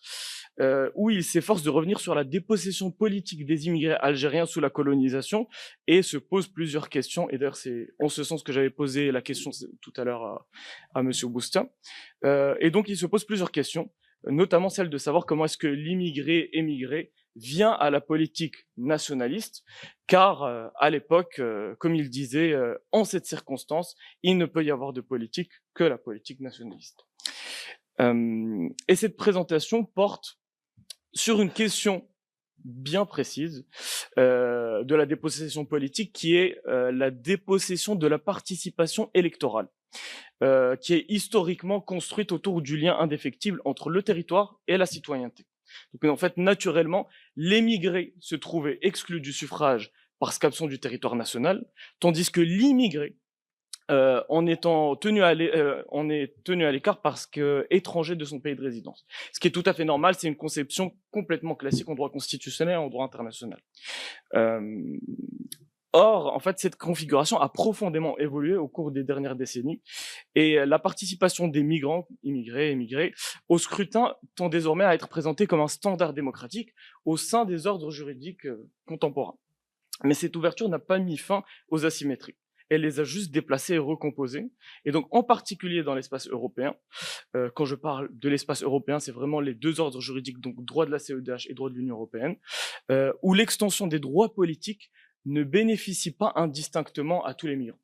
où il s'efforce de revenir sur la dépossession politique des immigrés algériens sous la colonisation et se pose plusieurs questions. Et d'ailleurs, c'est en ce sens que j'avais posé la question tout à l'heure à Monsieur Boustin. Et donc, il se pose plusieurs questions, notamment celle de savoir comment est-ce que l'immigré émigré vient à la politique nationaliste, car à l'époque, comme il disait, en cette circonstance, il ne peut y avoir de politique que la politique nationaliste. Et cette présentation porte sur une question bien précise de la dépossession politique, qui est la dépossession de la participation électorale, qui est historiquement construite autour du lien indéfectible entre le territoire et la citoyenneté. Donc en fait, naturellement, l'émigré se trouvait exclu du suffrage parce qu'absent du territoire national, tandis que l'immigré on est tenu à l'écart parce que étranger de son pays de résidence. Ce qui est tout à fait normal, c'est une conception complètement classique en droit constitutionnel et en droit international. Or, en fait, cette configuration a profondément évolué au cours des dernières décennies et la participation des migrants, immigrés, émigrés, au scrutin tend désormais à être présentée comme un standard démocratique au sein des ordres juridiques contemporains. Mais cette ouverture n'a pas mis fin aux asymétries. Elle les a juste déplacés et recomposés. Et donc, en particulier dans l'espace européen, quand je parle de l'espace européen, c'est vraiment les deux ordres juridiques, donc droit de la CEDH et droit de l'Union européenne, où l'extension des droits politiques ne bénéficie pas indistinctement à tous les migrants.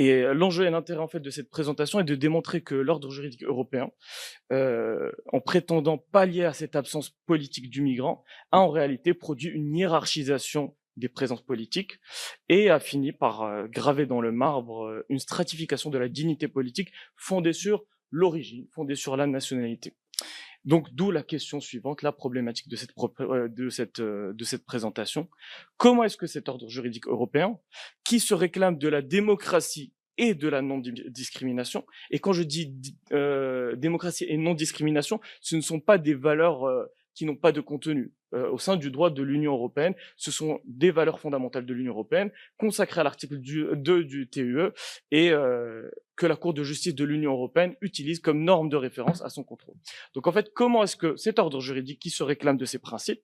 Et l'enjeu et l'intérêt en fait de cette présentation est de démontrer que l'ordre juridique européen, en prétendant pallier à cette absence politique du migrant, a en réalité produit une hiérarchisation des présences politiques et a fini par graver dans le marbre une stratification de la dignité politique fondée sur l'origine, fondée sur la nationalité. Donc, d'où la question suivante, la problématique de cette présentation. Comment est-ce que cet ordre juridique européen, qui se réclame de la démocratie et de la non-discrimination, et quand je dis démocratie et non-discrimination, ce ne sont pas des valeurs qui n'ont pas de contenu. Au sein du droit de l'Union européenne, ce sont des valeurs fondamentales de l'Union européenne, consacrées à l'article 2 du TUE, et que la Cour de justice de l'Union européenne utilise comme norme de référence à son contrôle. Donc en fait, comment est-ce que cet ordre juridique qui se réclame de ces principes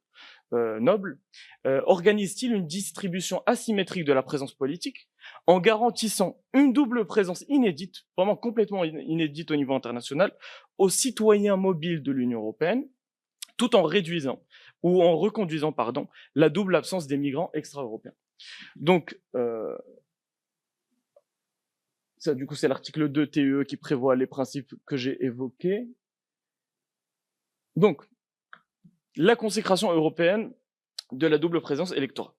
nobles organise-t-il une distribution asymétrique de la présence politique en garantissant une double présence inédite, vraiment complètement inédite au niveau international, aux citoyens mobiles de l'Union européenne, tout en réduisant ou en reconduisant, la double absence des migrants extra-européens. Donc, ça, du coup, c'est l'article 2 TUE qui prévoit les principes que j'ai évoqués. Donc, la consécration européenne de la double présence électorale.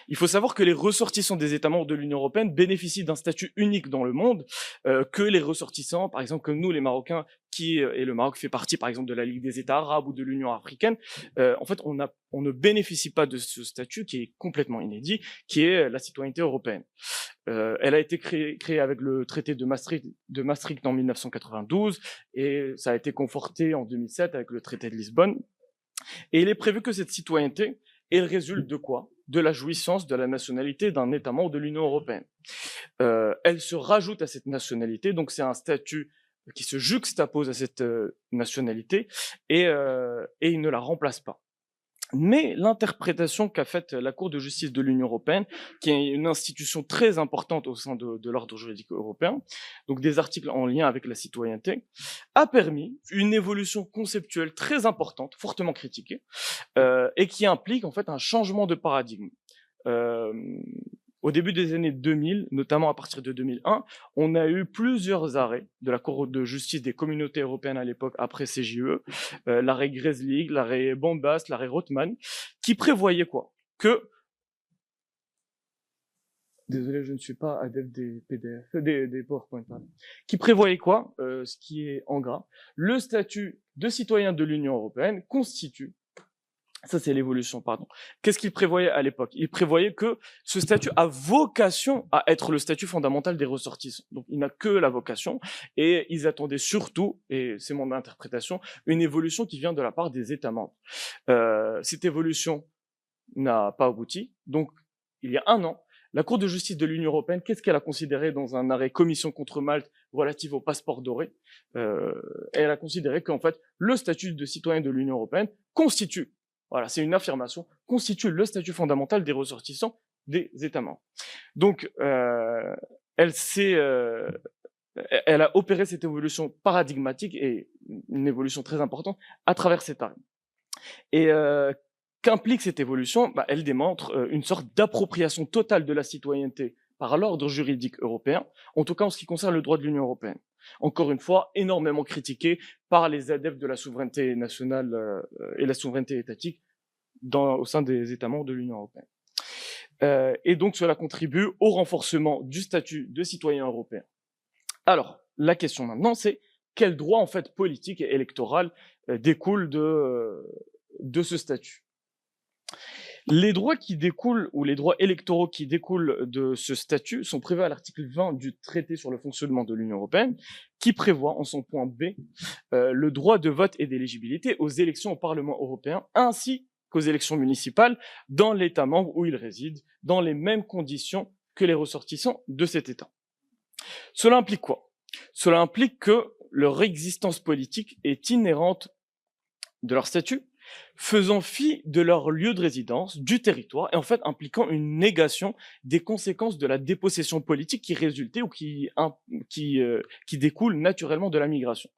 Il faut savoir que les ressortissants des États membres de l'Union européenne bénéficient d'un statut unique dans le monde, que les ressortissants, par exemple, comme nous, les Marocains, et le Maroc fait partie, par exemple, de la Ligue des États arabes ou de l'Union africaine. En fait, on ne bénéficie pas de ce statut qui est complètement inédit, qui est la citoyenneté européenne. Elle a été créée avec le traité de Maastricht en 1992, et ça a été conforté en 2007 avec le traité de Lisbonne. Et il est prévu que cette citoyenneté, elle résulte de quoi? De la jouissance de la nationalité d'un État membre de l'Union européenne. Elle se rajoute à cette nationalité, donc c'est un statut qui se juxtapose à cette nationalité et il ne la remplace pas. Mais l'interprétation qu'a faite la Cour de justice de l'Union européenne, qui est une institution très importante au sein de l'ordre juridique européen, donc des articles en lien avec la citoyenneté, a permis une évolution conceptuelle très importante, fortement critiquée, et qui implique en fait un changement de paradigme. Au début des années 2000, notamment à partir de 2001, on a eu plusieurs arrêts de la Cour de justice des communautés européennes à l'époque, après CJUE, l'arrêt Greslig, l'arrêt Bombast, l'arrêt Rothman, qui prévoyaient quoi? Que, désolé, je ne suis pas adepte des PDF, des PowerPoint, pardon. Qui prévoyait quoi? Ce qui est en gras. Le statut de citoyen de l'Union européenne constitue, ça c'est l'évolution, qu'est-ce qu'il prévoyait à l'époque? Il prévoyait que ce statut a vocation à être le statut fondamental des ressortissants. Donc il n'a que la vocation, et ils attendaient surtout, et c'est mon interprétation, une évolution qui vient de la part des États membres. Cette évolution n'a pas abouti, donc il y a un an, la Cour de justice de l'Union européenne, qu'est-ce qu'elle a considéré dans un arrêt Commission contre Malte relatif au passeport doré? Elle a considéré qu'en fait, le statut de citoyen de l'Union européenne constitue, voilà, c'est une affirmation, constitue le statut fondamental des ressortissants des États membres. Donc, elle a opéré cette évolution paradigmatique et une évolution très importante à travers cet arrêt. Et qu'implique cette évolution? Elle démontre une sorte d'appropriation totale de la citoyenneté par l'ordre juridique européen, en tout cas en ce qui concerne le droit de l'Union européenne. Encore une fois, énormément critiqué par les adeptes de la souveraineté nationale et la souveraineté étatique au sein des États membres de l'Union européenne. Et donc cela contribue au renforcement du statut de citoyen européen. Alors, la question maintenant, c'est quel droit en fait politique et électoral découle de ce statut? Les droits qui découlent, ou les droits électoraux qui découlent de ce statut sont prévus à l'article 20 du traité sur le fonctionnement de l'Union européenne, qui prévoit en son point B le droit de vote et d'éligibilité aux élections au Parlement européen, ainsi qu'aux élections municipales dans l'État membre où ils résident, dans les mêmes conditions que les ressortissants de cet État. Cela implique quoi? Cela implique que leur existence politique est inhérente de leur statut, faisant fi de leur lieu de résidence, du territoire, et en fait impliquant une négation des conséquences de la dépossession politique qui résultait ou qui découle naturellement de la migration.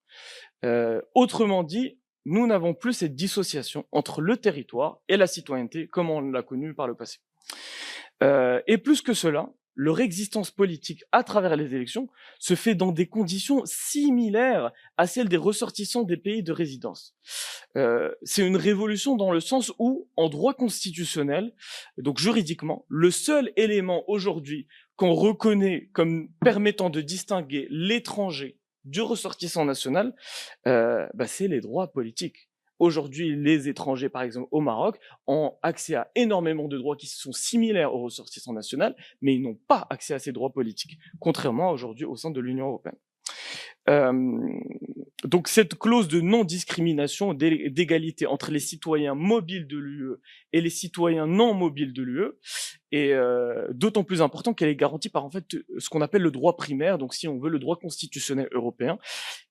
Autrement dit, nous n'avons plus cette dissociation entre le territoire et la citoyenneté comme on l'a connu par le passé. Et plus que cela, leur existence politique à travers les élections se fait dans des conditions similaires à celles des ressortissants des pays de résidence. C'est une révolution dans le sens où, en droit constitutionnel, donc juridiquement, le seul élément aujourd'hui qu'on reconnaît comme permettant de distinguer l'étranger du ressortissant national, c'est les droits politiques. Aujourd'hui, les étrangers, par exemple, au Maroc, ont accès à énormément de droits qui sont similaires au ressortissant national, mais ils n'ont pas accès à ces droits politiques, contrairement à aujourd'hui au sein de l'Union européenne. Donc cette clause de non-discrimination, d'égalité entre les citoyens mobiles de l'UE et les citoyens non mobiles de l'UE est d'autant plus important qu'elle est garantie par en fait ce qu'on appelle le droit primaire, donc si on veut le droit constitutionnel européen,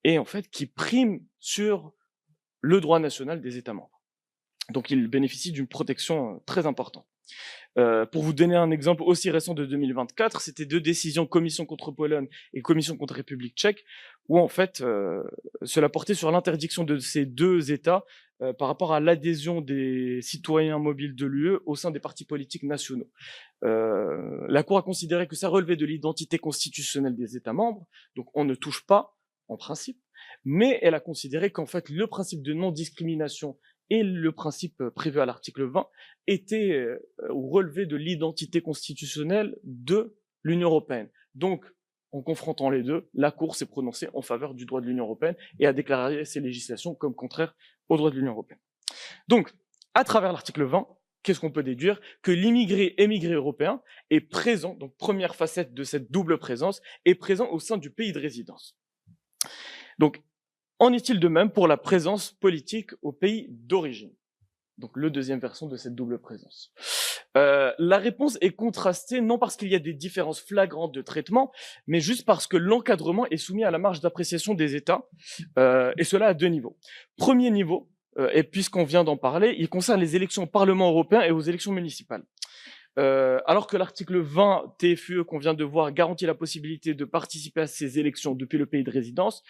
et en fait qui prime sur le droit national des États membres. Donc il bénéficie d'une protection très importante. Pour vous donner un exemple aussi récent de 2024, c'était 2 décisions Commission contre Pologne et Commission contre République tchèque, où en fait cela portait sur l'interdiction de ces 2 États par rapport à l'adhésion des citoyens mobiles de l'UE au sein des partis politiques nationaux. La Cour a considéré que ça relevait de l'identité constitutionnelle des États membres, donc on ne touche pas en principe, mais elle a considéré qu'en fait le principe de non-discrimination et le principe prévu à l'article 20 étaient ou relevaient de l'identité constitutionnelle de l'Union européenne. Donc, en confrontant les deux, la Cour s'est prononcée en faveur du droit de l'Union européenne et a déclaré ces législations comme contraires au droit de l'Union européenne. Donc, à travers l'article 20, qu'est-ce qu'on peut déduire? Que l'immigré émigré européen est présent, donc première facette de cette double présence, est présent au sein du pays de résidence. Donc, en est-il de même pour la présence politique au pays d'origine? Donc, le deuxième versant de cette double présence. La réponse est contrastée, non parce qu'il y a des différences flagrantes de traitement, mais juste parce que l'encadrement est soumis à la marge d'appréciation des États, et cela à 2 niveaux. Premier niveau, et puisqu'on vient d'en parler, il concerne les élections au Parlement européen et aux élections municipales. Alors que l'article 20 TFUE qu'on vient de voir garantit la possibilité de participer à ces élections depuis le pays de résidence,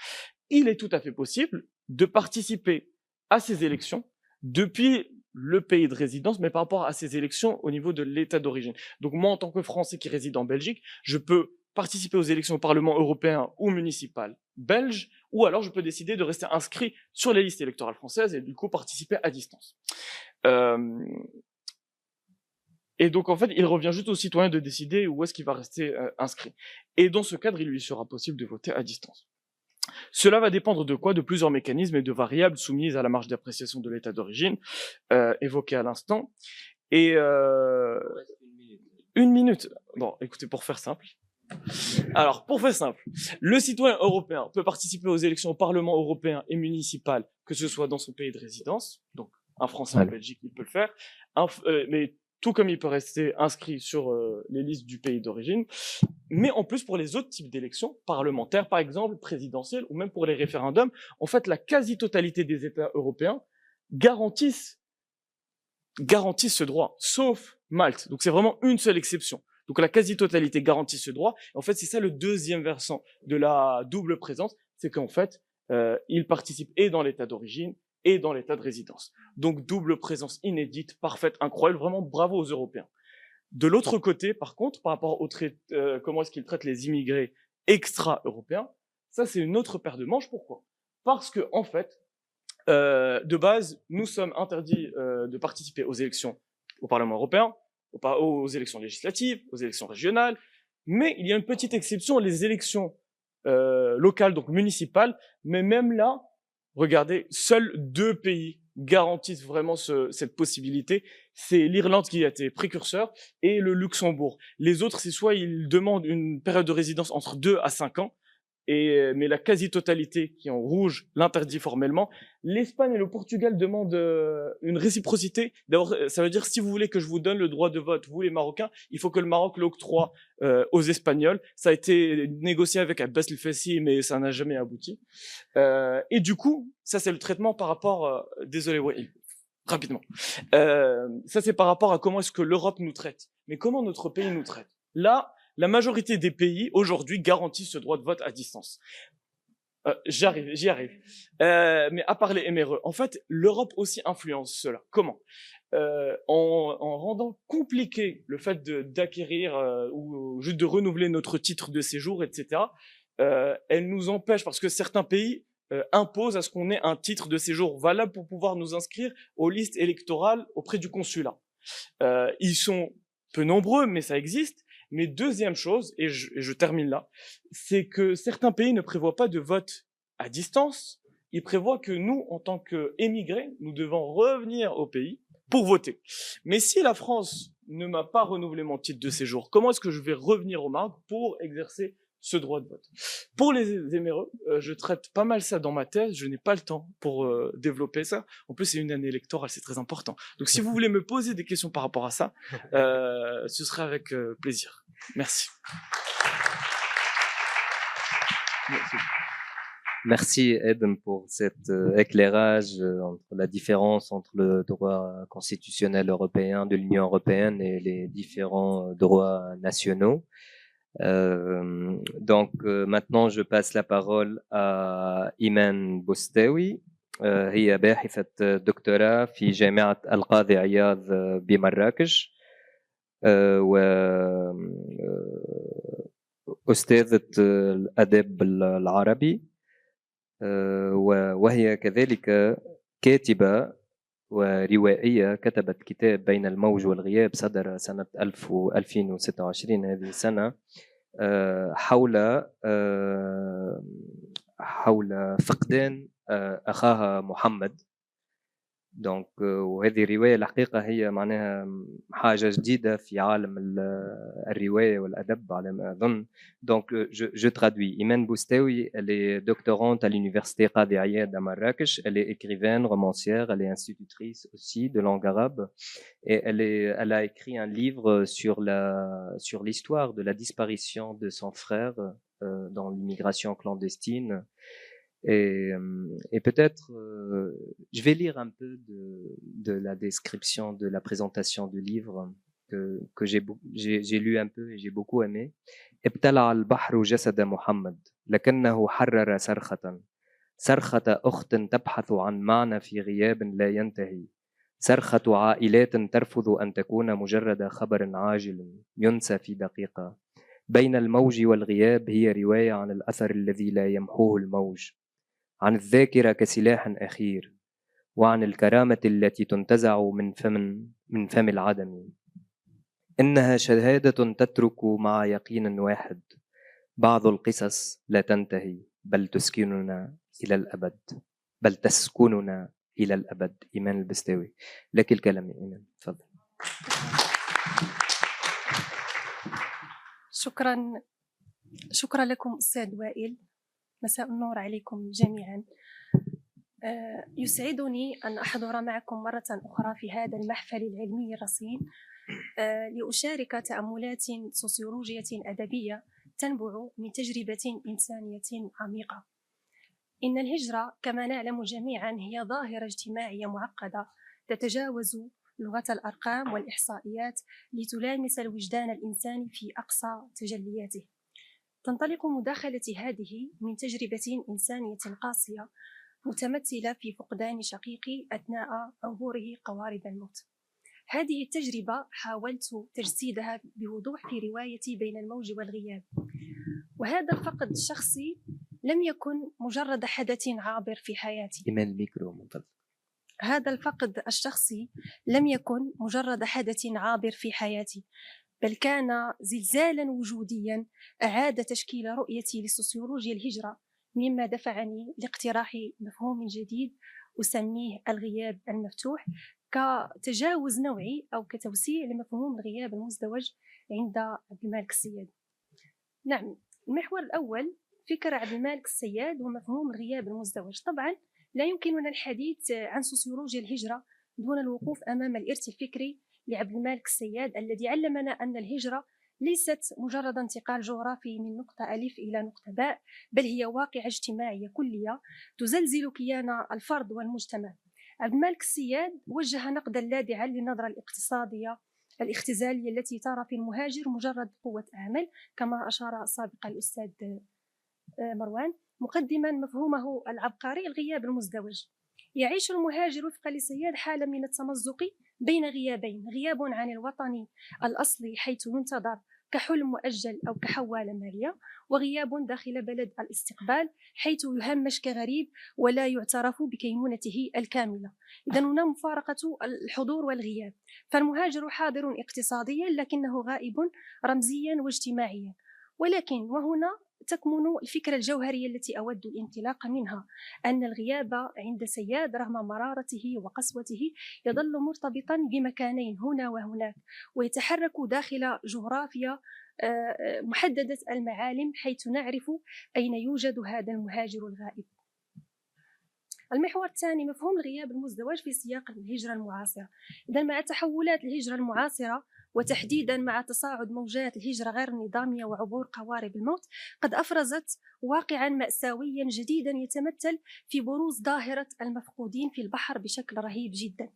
il est tout à fait possible de participer à ces élections depuis le pays de résidence, mais par rapport à ces élections au niveau de l'État d'origine. Donc moi, en tant que Français qui réside en Belgique, je peux participer aux élections au Parlement européen ou municipal belge, ou alors je peux décider de rester inscrit sur les listes électorales françaises et du coup participer à distance. Et donc, en fait, il revient juste au citoyen de décider où est-ce qu'il va rester inscrit. Et dans ce cadre, il lui sera possible de voter à distance. Cela va dépendre de quoi? De plusieurs mécanismes et de variables soumises à la marge d'appréciation de l'état d'origine, évoquée à l'instant. Et 1 minute. Bon, écoutez, pour faire simple. Alors, pour faire simple, le citoyen européen peut participer aux élections au Parlement européen et municipal, que ce soit dans son pays de résidence. Donc, un Français en Belgique, il peut le faire. Mais tout comme il peut rester inscrit sur les listes du pays d'origine. Mais en plus, pour les autres types d'élections, parlementaires par exemple, présidentielles, ou même pour les référendums, en fait, la quasi-totalité des États européens garantissent ce droit, sauf Malte. Donc c'est vraiment une seule exception. Donc la quasi-totalité garantit ce droit. Et en fait, c'est ça le deuxième versant de la double présence, c'est qu'en fait, ils participent et dans l'État d'origine et dans l'état de résidence. Donc double présence inédite, parfaite, incroyable, vraiment bravo aux Européens. De l'autre côté, par contre, par rapport au comment est-ce qu'ils traitent les immigrés extra-européens, ça c'est une autre paire de manches. Pourquoi? Parce que en fait, de base, nous sommes interdits de participer aux élections au Parlement européen, aux élections législatives, aux élections régionales, mais il y a une petite exception, les élections locales, donc municipales, mais même là, regardez, seuls 2 pays garantissent vraiment cette possibilité. C'est l'Irlande qui a été précurseur et le Luxembourg. Les autres, c'est soit ils demandent une période de résidence entre 2 à 5 ans, mais la quasi-totalité qui est en rouge l'interdit formellement. L'Espagne et le Portugal demandent une réciprocité. D'abord, ça veut dire si vous voulez que je vous donne le droit de vote, vous les Marocains, il faut que le Maroc l'octroie aux Espagnols. Ça a été négocié avec Abbas el-Fassi, mais ça n'a jamais abouti. Et du coup, ça c'est le traitement par rapport... désolé, ouais, rapidement. Ça c'est par rapport à comment est-ce que l'Europe nous traite. Mais comment notre pays nous traite? Là, la majorité des pays, aujourd'hui, garantissent ce droit de vote à distance. J'y arrive. Mais à part les éméreux, en fait, l'Europe aussi influence cela. Comment en rendant compliqué le fait d'acquérir ou juste de renouveler notre titre de séjour, etc. Elle nous empêche, parce que certains pays imposent à ce qu'on ait un titre de séjour valable pour pouvoir nous inscrire aux listes électorales auprès du consulat. Ils sont peu nombreux, mais ça existe. Mais deuxième chose, et je termine là, c'est que certains pays ne prévoient pas de vote à distance. Ils prévoient que nous, en tant qu'émigrés, nous devons revenir au pays pour voter. Mais si la France ne m'a pas renouvelé mon titre de séjour, comment est-ce que je vais revenir au Maroc pour exercer ce droit de vote? Pour les éméreux, je traite pas mal ça dans ma thèse, je n'ai pas le temps pour développer ça. En plus, c'est une année électorale, c'est très important. Donc si vous voulez me poser des questions par rapport à ça, ce serait avec plaisir. Merci. Merci Edem pour cet éclairage entre la différence entre le droit constitutionnel européen de l'Union européenne et les différents droits nationaux. Donc maintenant je passe la parole à إيمان بوستاوي. هي باحثة دكتوراه في جامعة القاضي عياض بمراكش وأستاذة الأدب العربي، وهي كذلك كاتبة وروائية. كتبت كتاب بين الموج والغياب صدر سنة 2026 هذه السنة حول فقدان أخاها محمد. دونك وهذه الرواية الحقيقة هي معناها حاجة جديدة في عالم الرواية والأدب على ما أظن. Donc je traduis. Imen Boustaoui, elle est doctorante à l'université Qadi Ayad à Marrakech. Elle est écrivaine, romancière, elle est institutrice aussi de langue arabe. Et elle a écrit un livre sur l'histoire de la disparition de son frère dans l'immigration clandestine. Et peut-être, je vais lire un peu de la description de la présentation du livre que j'ai lu un peu et j'ai beaucoup aimé. ابتلع البحر جسد محمد لكنه حرر صرخة أخت تبحث عن معنى في غياب لا ينتهي، صرخة عائلات ترفض أن تكون مجرد خبر عاجل ينسى في دقيقة. بين الموج والغياب هي رواية عن الأثر الذي لا يمحوه الموج، عن الذاكرة كسلاح أخير، وعن الكرامة التي تنتزع من فم العدم. إنها شهادة تترك مع يقين واحد، بعض القصص لا تنتهي بل تسكننا إلى الأبد. إيمان البستاوي. لك الكلام إيمان، تفضل. شكرا لكم أستاذ وائل. مساء النور عليكم جميعا. يسعدني أن أحضر معكم مرة أخرى في هذا المحفل العلمي الرصين لأشارك تأملات سوسيولوجية أدبية تنبع من تجربة إنسانية عميقة. إن الهجرة كما نعلم جميعا هي ظاهرة اجتماعية معقدة تتجاوز لغة الأرقام والإحصائيات لتلامس الوجدان الإنساني في أقصى تجلياته. تنطلق مداخلتي هذه من تجربة إنسانية قاسية متمثلة في فقدان شقيقي أثناء عبوره قوارب الموت. هذه التجربة حاولت تجسيدها بوضوح في روايتي بين الموج والغياب. وهذا الفقد الشخصي لم يكن مجرد حدث عابر في حياتي. هذا الفقد الشخصي لم يكن مجرد حدث عابر في حياتي، بل كان زلزالا وجوديا أعاد تشكيل رؤيتي لسوسيولوجيا الهجرة، مما دفعني لاقتراح مفهوم جديد أسميه الغياب المفتوح، كتجاوز نوعي أو كتوسيع لمفهوم الغياب المزدوج عند عبد المالك السياد. نعم، المحور الأول فكرة عبد المالك السياد ومفهوم الغياب المزدوج. طبعا لا يمكننا الحديث عن سوسيولوجيا الهجرة دون الوقوف أمام الإرث الفكري لعبد المالك السياد، الذي علمنا أن الهجرة ليست مجرد انتقال جغرافي من نقطة ألف إلى نقطة باء، بل هي واقعة اجتماعية كلية تزلزل كيان الفرد والمجتمع. عبد المالك السياد وجه نقدا لاذعا للنظرة الاقتصادية الاختزالية التي ترى في المهاجر مجرد قوة عمل، كما أشار سابقا الأستاذ مروان، مقدما مفهومه العبقري الغياب المزدوج. يعيش المهاجر وفق لسياد حالة من التمزق بين غيابين: غياب عن الوطن الأصلي حيث ينتظر كحلم مؤجل أو كحوالة مالية، وغياب داخل بلد الاستقبال حيث يهمش كغريب ولا يعترف بكينونته الكاملة. إذن هنا مفارقة الحضور والغياب، فالمهاجر حاضر اقتصاديا لكنه غائب رمزيا واجتماعيا. ولكن وهنا تكمن الفكرة الجوهرية التي أود الانطلاق منها، أن الغياب عند سياد رغم مرارته وقسوته يظل مرتبطا بمكانين هنا وهناك، ويتحرك داخل جغرافيا محددة المعالم حيث نعرف أين يوجد هذا المهاجر الغائب. المحور الثاني مفهوم الغياب المزدوج في سياق الهجرة المعاصرة. إذن مع تحولات الهجرة المعاصرة وتحديدا مع تصاعد موجات الهجرة غير النظامية وعبور قوارب الموت، قد أفرزت واقعا مأساويا جديدا يتمثل في بروز ظاهرة المفقودين في البحر بشكل رهيب جدا.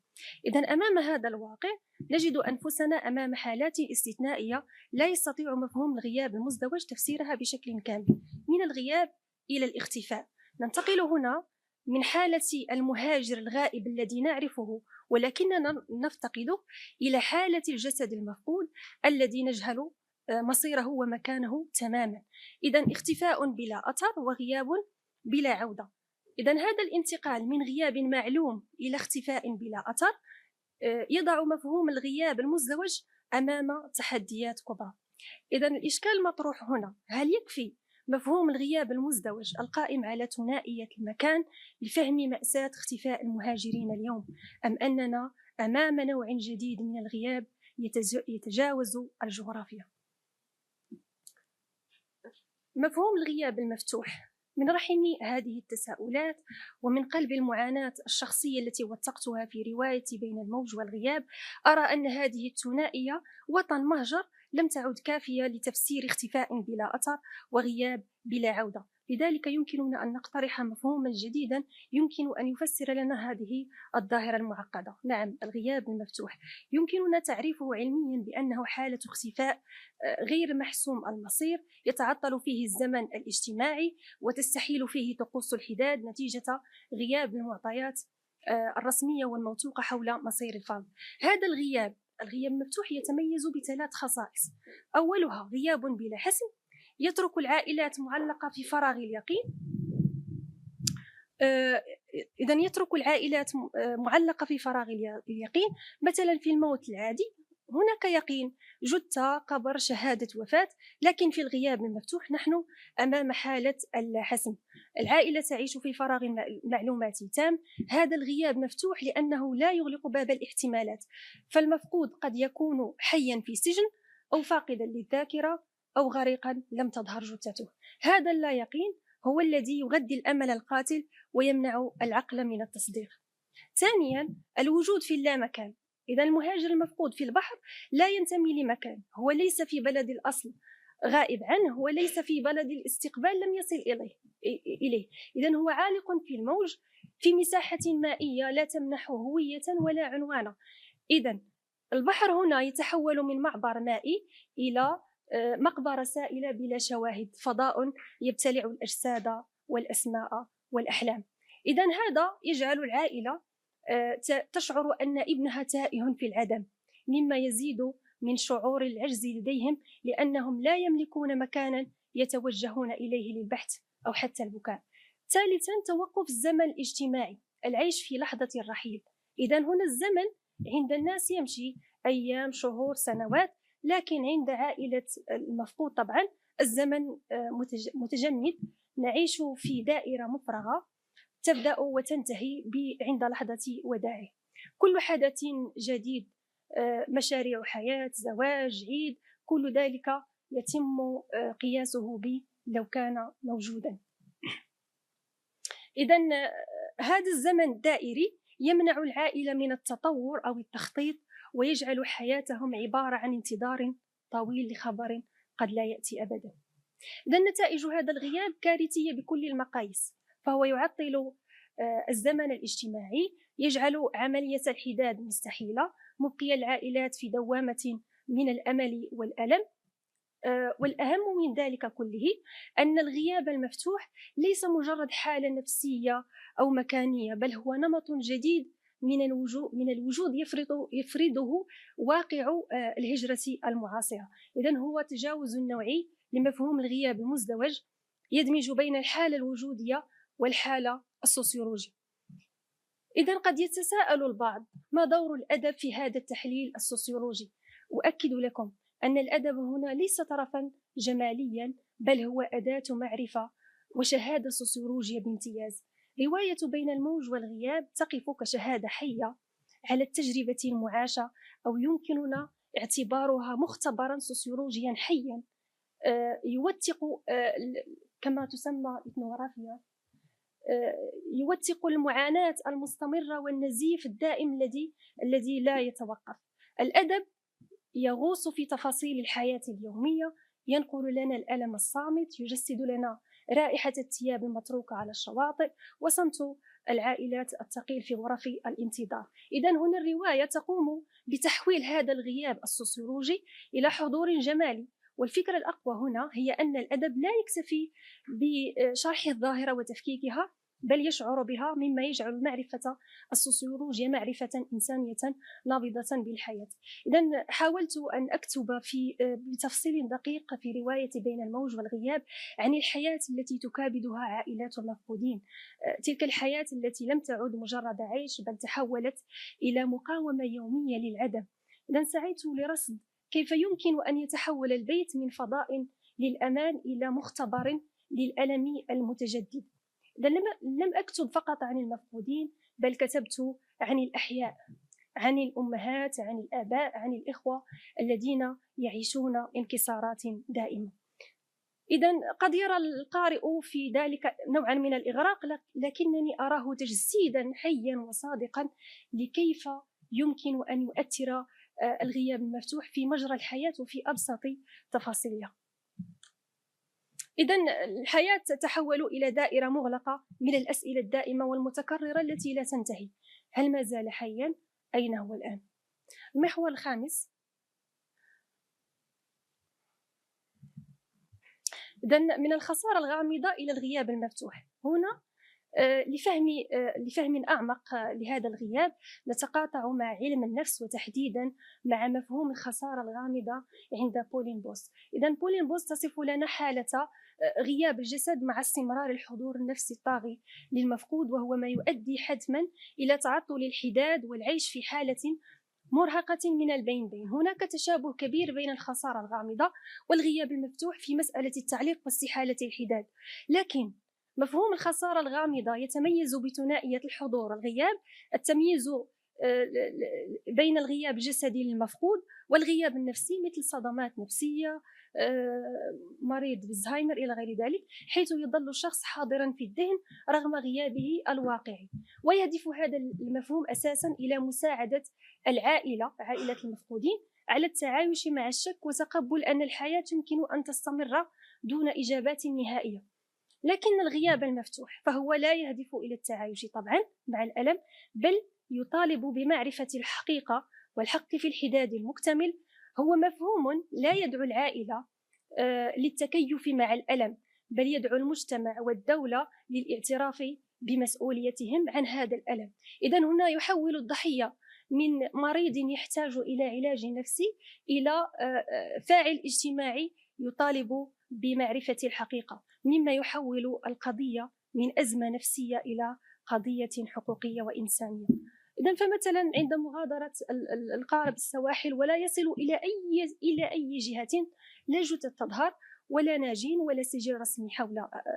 إذن أمام هذا الواقع نجد أنفسنا أمام حالات استثنائية لا يستطيع مفهوم الغياب المزدوج تفسيرها بشكل كامل. من الغياب إلى الاختفاء. ننتقل هنا من حالة المهاجر الغائب الذي نعرفه ولكننا نفتقده إلى حالة الجسد المفقود الذي نجهل مصيره ومكانه تماما. إذن اختفاء بلا أثر وغياب بلا عودة. إذن هذا الانتقال من غياب معلوم إلى اختفاء بلا أثر يضع مفهوم الغياب المزدوج أمام تحديات كبرى. إذن الإشكال المطروح هنا: هل يكفي مفهوم الغياب المزدوج القائم على ثنائية المكان لفهم مأساة اختفاء المهاجرين اليوم، أم أننا أمام نوع جديد من الغياب يتجاوز الجغرافيا؟ مفهوم الغياب المفتوح. من رحم هذه التساؤلات ومن قلب المعاناة الشخصية التي وثقتها في روايتي بين الموج والغياب، أرى أن هذه الثنائية وطن مهجر لم تعد كافية لتفسير اختفاء بلا أثر وغياب بلا عودة. لذلك يمكننا أن نقترح مفهوما جديدا يمكن أن يفسر لنا هذه الظاهرة المعقدة. نعم، الغياب المفتوح يمكننا تعريفه علميا بأنه حالة اختفاء غير محسوم المصير، يتعطل فيه الزمن الاجتماعي وتستحيل فيه طقوس الحداد نتيجة غياب المعطيات الرسمية والموثوقة حول مصير الفرد. هذا الغياب المفتوح يتميز بثلاث خصائص: أولها غياب بلا حسم، يترك العائلات معلقة في فراغ اليقين. إذن يترك العائلات معلقة في فراغ اليقين، مثلا في الموت العادي هناك يقين، جثة، قبر، شهادة وفاة. لكن في الغياب المفتوح نحن أمام حالة الحسم، العائلة تعيش في فراغ معلوماتي تام. هذا الغياب مفتوح لأنه لا يغلق باب الاحتمالات، فالمفقود قد يكون حيا في سجن أو فاقدا للذاكرة أو غريقا لم تظهر جثته. هذا اللا يقين هو الذي يغذي الأمل القاتل ويمنع العقل من التصديق. ثانيا الوجود في اللامكان. إذا المهاجر المفقود في البحر لا ينتمي لمكان، هو ليس في بلد الأصل غائب عنه، وليس في بلد الاستقبال لم يصل إليه. إذن هو عالق في الموج في مساحة مائية لا تمنحه هوية ولا عنوانا. إذن البحر هنا يتحول من معبر مائي إلى مقبرة سائلة بلا شواهد، فضاء يبتلع الأجساد والأسماء والأحلام. إذن هذا يجعل العائلة تشعر أن ابنها تائه في العدم، مما يزيد من شعور العجز لديهم لأنهم لا يملكون مكانا يتوجهون إليه للبحث أو حتى البكاء. ثالثا توقف الزمن الاجتماعي، العيش في لحظة الرحيل. إذن هنا الزمن عند الناس يمشي أيام، شهور، سنوات، لكن عند عائلة المفقود طبعا الزمن متجمد، نعيش في دائرة مفرغة تبدأ وتنتهي عند لحظة وداعه. كل حدث جديد، مشاريع حياة، زواج، عيد، كل ذلك يتم قياسه لو كان موجودا. إذن هذا الزمن الدائري يمنع العائلة من التطور أو التخطيط، ويجعل حياتهم عبارة عن انتظار طويل لخبر قد لا يأتي أبدا. إذن نتائج هذا الغياب كارثية بكل المقاييس، فهو يعطل الزمن الاجتماعي، يجعل عملية الحداد مستحيلة، مبقية العائلات في دوامة من الأمل والألم. والأهم من ذلك كله أن الغياب المفتوح ليس مجرد حالة نفسية أو مكانية، بل هو نمط جديد من الوجود يفرضه واقع الهجرة المعاصرة. إذن هو تجاوز نوعي لمفهوم الغياب المزدوج يدمج بين الحالة الوجودية والحالة السوسيولوجية. إذن قد يتساءل البعض: ما دور الأدب في هذا التحليل السوسيولوجي؟ أؤكد لكم أن الأدب هنا ليس طرفا جماليا، بل هو أداة معرفة وشهادة سوسيولوجية بامتياز. رواية بين الموج والغياب تقف كشهادة حية على التجربة المعاشة، أو يمكننا اعتبارها مختبرا سوسيولوجيا حيا يوثق كما تسمى إثنوغرافيا، يوثق المعاناة المستمرة والنزيف الدائم الذي لا يتوقف. الأدب يغوص في تفاصيل الحياة اليومية، ينقل لنا الألم الصامت، يجسد لنا رائحة الثياب المتروكة على الشواطئ وصمت العائلات الثقيل في غرف الانتظار. إذن هنا الرواية تقوم بتحويل هذا الغياب السوسيولوجي إلى حضور جمالي. والفكرة الأقوى هنا هي أن الأدب لا يكتفي بشرح الظاهرة وتفكيكها، بل يشعر بها، مما يجعل معرفة السوسيولوجيا معرفة إنسانية نابضة بالحياة. إذن حاولت أن أكتب بتفصيل دقيق في رواية بين الموج والغياب عن الحياة التي تكابدها عائلات المفقودين، تلك الحياة التي لم تعد مجرد عيش، بل تحولت إلى مقاومة يومية للعدم. إذن سعيت لرصد كيف يمكن أن يتحول البيت من فضاء للأمان إلى مختبر للألم المتجدد. لم أكتب فقط عن المفقودين، بل كتبت عن الأحياء، عن الأمهات، عن الآباء، عن الإخوة الذين يعيشون انكسارات دائمة. إذن قد يرى القارئ في ذلك نوعا من الإغراق، لكنني أراه تجسيدا حيا وصادقا لكيف يمكن أن يؤثر الغياب المفتوح في مجرى الحياة وفي أبسط تفاصيلها. إذن الحياة تتحول إلى دائرة مغلقة من الأسئلة الدائمة والمتكررة التي لا تنتهي. هل ما زال حيا؟ أين هو الآن؟ المحور الخامس: إذن من الخسارة الغامضة إلى الغياب المفتوح. هنا لفهم أعمق لهذا الغياب نتقاطع مع علم النفس، وتحديدا مع مفهوم الخسارة الغامضة عند بولين بوس. إذن بولين بوس تصف لنا حالة غياب الجسد مع استمرار الحضور النفسي الطاغي للمفقود، وهو ما يؤدي حتما إلى تعطل الحداد والعيش في حالة مرهقة من البين بين. هناك تشابه كبير بين الخسارة الغامضة والغياب المفتوح في مسألة التعليق واستحالة الحداد، لكن مفهوم الخسارة الغامضة يتميز بثنائية الحضور والغياب، التمييز بين الغياب الجسدي للمفقود والغياب النفسي مثل صدمات نفسية، مريض بالزهايمر إلى غير ذلك، حيث يظل الشخص حاضرا في الذهن رغم غيابه الواقعي. ويهدف هذا المفهوم أساسا إلى مساعدة عائلة المفقودين على التعايش مع الشك وتقبل أن الحياة يمكن أن تستمر دون إجابات نهائية. لكن الغياب المفتوح فهو لا يهدف إلى التعايش طبعا مع الألم، بل يطالب بمعرفة الحقيقة والحق في الحداد المكتمل. هو مفهوم لا يدعو العائلة للتكيف مع الألم، بل يدعو المجتمع والدولة للاعتراف بمسؤوليتهم عن هذا الألم. إذن هنا يحول الضحية من مريض يحتاج إلى علاج نفسي إلى فاعل اجتماعي يطالب بمعرفة الحقيقة، مما يحول القضية من أزمة نفسية إلى قضية حقوقية وإنسانية. إذن فمثلا عند مغادرة القارب السواحل ولا يصل إلى أي جهة، لا جثث تظهر ولا ناجين ولا سجل رسمي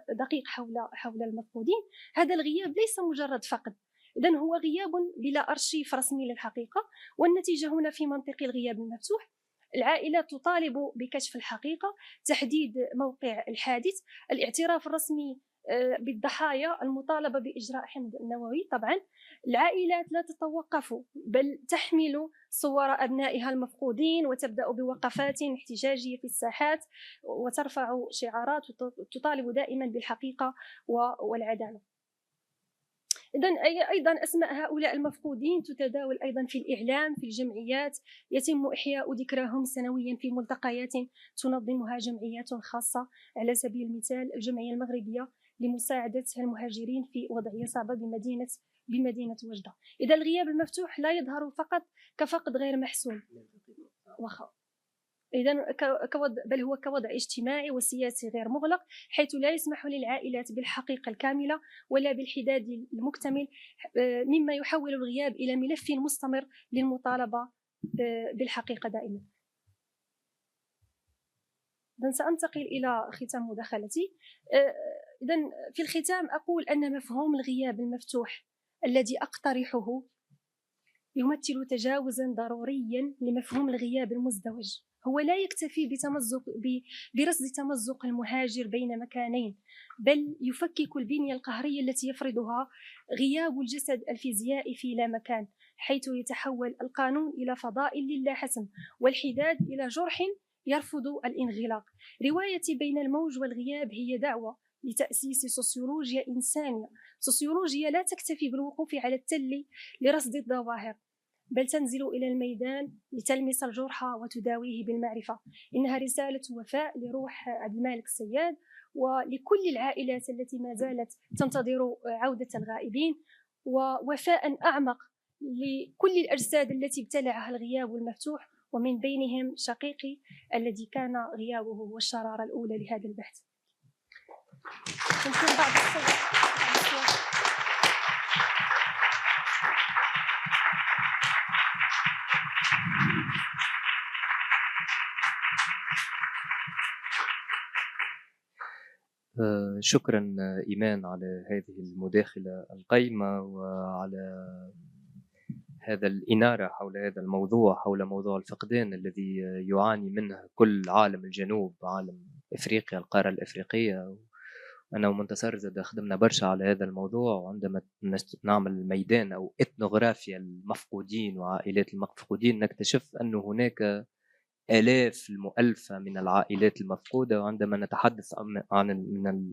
دقيق حول المفقودين، هذا الغياب ليس مجرد فقد، إذن هو غياب بلا أرشيف رسمي للحقيقة. والنتيجة هنا في منطق الغياب المفتوح: العائلة تطالب بكشف الحقيقة، تحديد موقع الحادث، الاعتراف الرسمي بالضحايا، المطالبة بإجراء حمض نووي. طبعا العائلات لا تتوقف، بل تحمل صور أبنائها المفقودين وتبدأ بوقفات احتجاجية في الساحات وترفع شعارات وتطالب دائما بالحقيقة والعدالة. إذن أيضا أسماء هؤلاء المفقودين تتداول أيضا في الإعلام، في الجمعيات، يتم إحياء ذكراهم سنويا في ملتقيات تنظمها جمعيات خاصة، على سبيل المثال الجمعية المغربية لمساعدة المهاجرين في وضعية صعبة بمدينة وجدة. إذا الغياب المفتوح لا يظهر فقط كفقد غير محسوم بل هو كوضع اجتماعي وسياسي غير مغلق، حيث لا يسمح للعائلات بالحقيقة الكاملة ولا بالحداد المكتمل، مما يحول الغياب إلى ملف مستمر للمطالبة بالحقيقة دائما. إذن سأنتقل إلى ختام مداخلتي. إذن في الختام أقول أن مفهوم الغياب المفتوح الذي أقترحه يمثل تجاوزا ضروريا لمفهوم الغياب المزدوج. هو لا يكتفي برصد تمزق المهاجر بين مكانين، بل يفكك البنية القهرية التي يفرضها غياب الجسد الفيزيائي في لا مكان، حيث يتحول القانون إلى فضاء للا حسم، والحداد إلى جرح يرفض الانغلاق. روايتي بين الموج والغياب هي دعوة لتأسيس سوسيولوجيا إنسانية، سوسيولوجيا لا تكتفي بالوقوف على التل لرصد الظواهر، بل تنزل إلى الميدان لتلمس الجرح وتداويه بالمعرفة. إنها رسالة وفاء لروح عبد المالك السياد ولكل العائلات التي ما زالت تنتظر عودة الغائبين، ووفاء أعمق لكل الأجساد التي ابتلعها الغياب المفتوح، ومن بينهم شقيقي الذي كان غيابه هو الشرارة الأولى لهذا البحث. ممكن بعض الصور. شكرا إيمان على هذه المداخلة القيمة وعلى هذا الإنارة حول هذا الموضوع، حول موضوع الفقدان الذي يعاني منه كل عالم الجنوب، عالم إفريقيا، القارة الإفريقية. أنا ومنتصر زاد خدمنا برشا على هذا الموضوع، وعندما نعمل ميدان أو إثنوغرافيا المفقودين وعائلات المفقودين نكتشف أن هناك آلاف المؤلفة من العائلات المفقودة. وعندما نتحدث عن من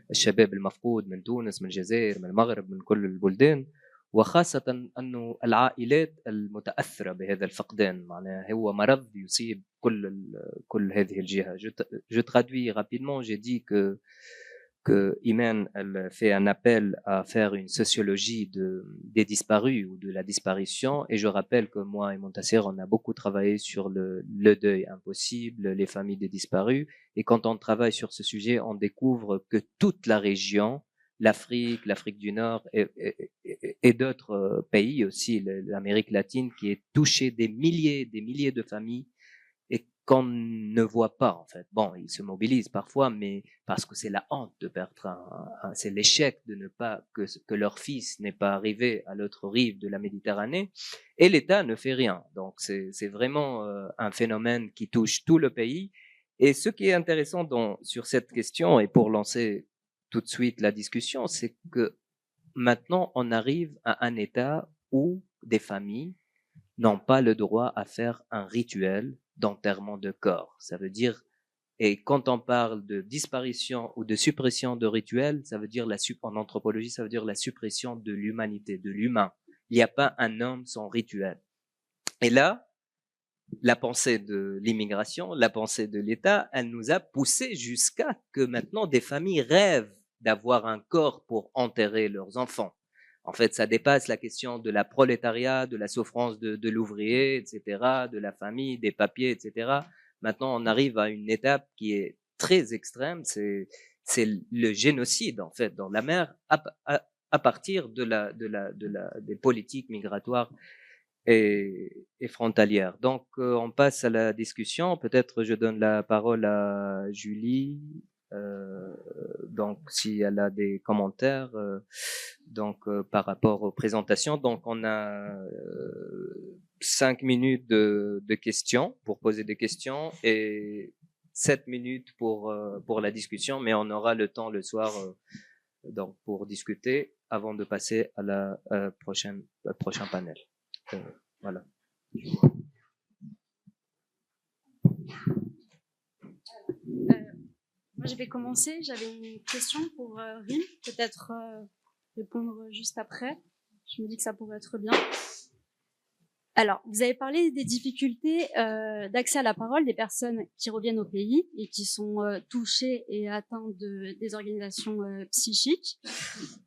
الشباب المفقود من تونس، من الجزائر، من المغرب، من كل البلدان، وخاصة أنه العائلات المتأثرة بهذا الفقدان، معناها هو مرض يصيب كل هذه الجهة. Je traduis rapidement, j'ai dit que Iman elle fait un appel à faire une sociologie des disparus ou de la disparition, et je rappelle que moi et Montasser on a beaucoup travaillé sur le deuil impossible, les familles des disparus, et quand on travaille sur ce sujet on découvre que toute la région, l'Afrique du Nord et d'autres pays aussi, l'Amérique latine, qui est touchée des milliers de familles et qu'on ne voit pas en fait. Bon, ils se mobilisent parfois, mais parce que c'est la honte de perdre c'est l'échec de ne pas que leur fils n'est pas arrivé à l'autre rive de la Méditerranée, et l'État ne fait rien. Donc c'est vraiment un phénomène qui touche tout le pays. Et ce qui est intéressant sur cette question, et pour lancer tout de suite la discussion, c'est que maintenant on arrive à un état où des familles n'ont pas le droit à faire un rituel d'enterrement de corps. Ça veut dire, et quand on parle de disparition ou de suppression de rituel, ça veut dire en anthropologie, ça veut dire la suppression de l'humanité, de l'humain. Il n'y a pas un homme sans rituel. Et là, la pensée de l'immigration, la pensée de l'État, elle nous a poussé jusqu'à que maintenant des familles rêvent d'avoir un corps pour enterrer leurs enfants. En fait, ça dépasse la question de la prolétariat, de la souffrance de l'ouvrier, etc., de la famille, des papiers, etc. Maintenant, on arrive à une étape qui est très extrême, c'est le génocide, en fait, dans la mer, à partir des politiques migratoires et frontalières. Donc, on passe à la discussion. Peut-être je donne la parole à Julie. Donc si elle a des commentaires par rapport aux présentations. Donc on a 5 minutes de questions pour poser des questions et 7 minutes pour la discussion, mais on aura le temps le soir donc pour discuter avant de passer à la prochain panel. Voilà. Moi, je vais commencer. J'avais une question pour Rim. Peut-être répondre juste après. Je me dis que ça pourrait être bien. Alors, vous avez parlé des difficultés d'accès à la parole des personnes qui reviennent au pays et qui sont touchées et atteintes de désorganisation psychique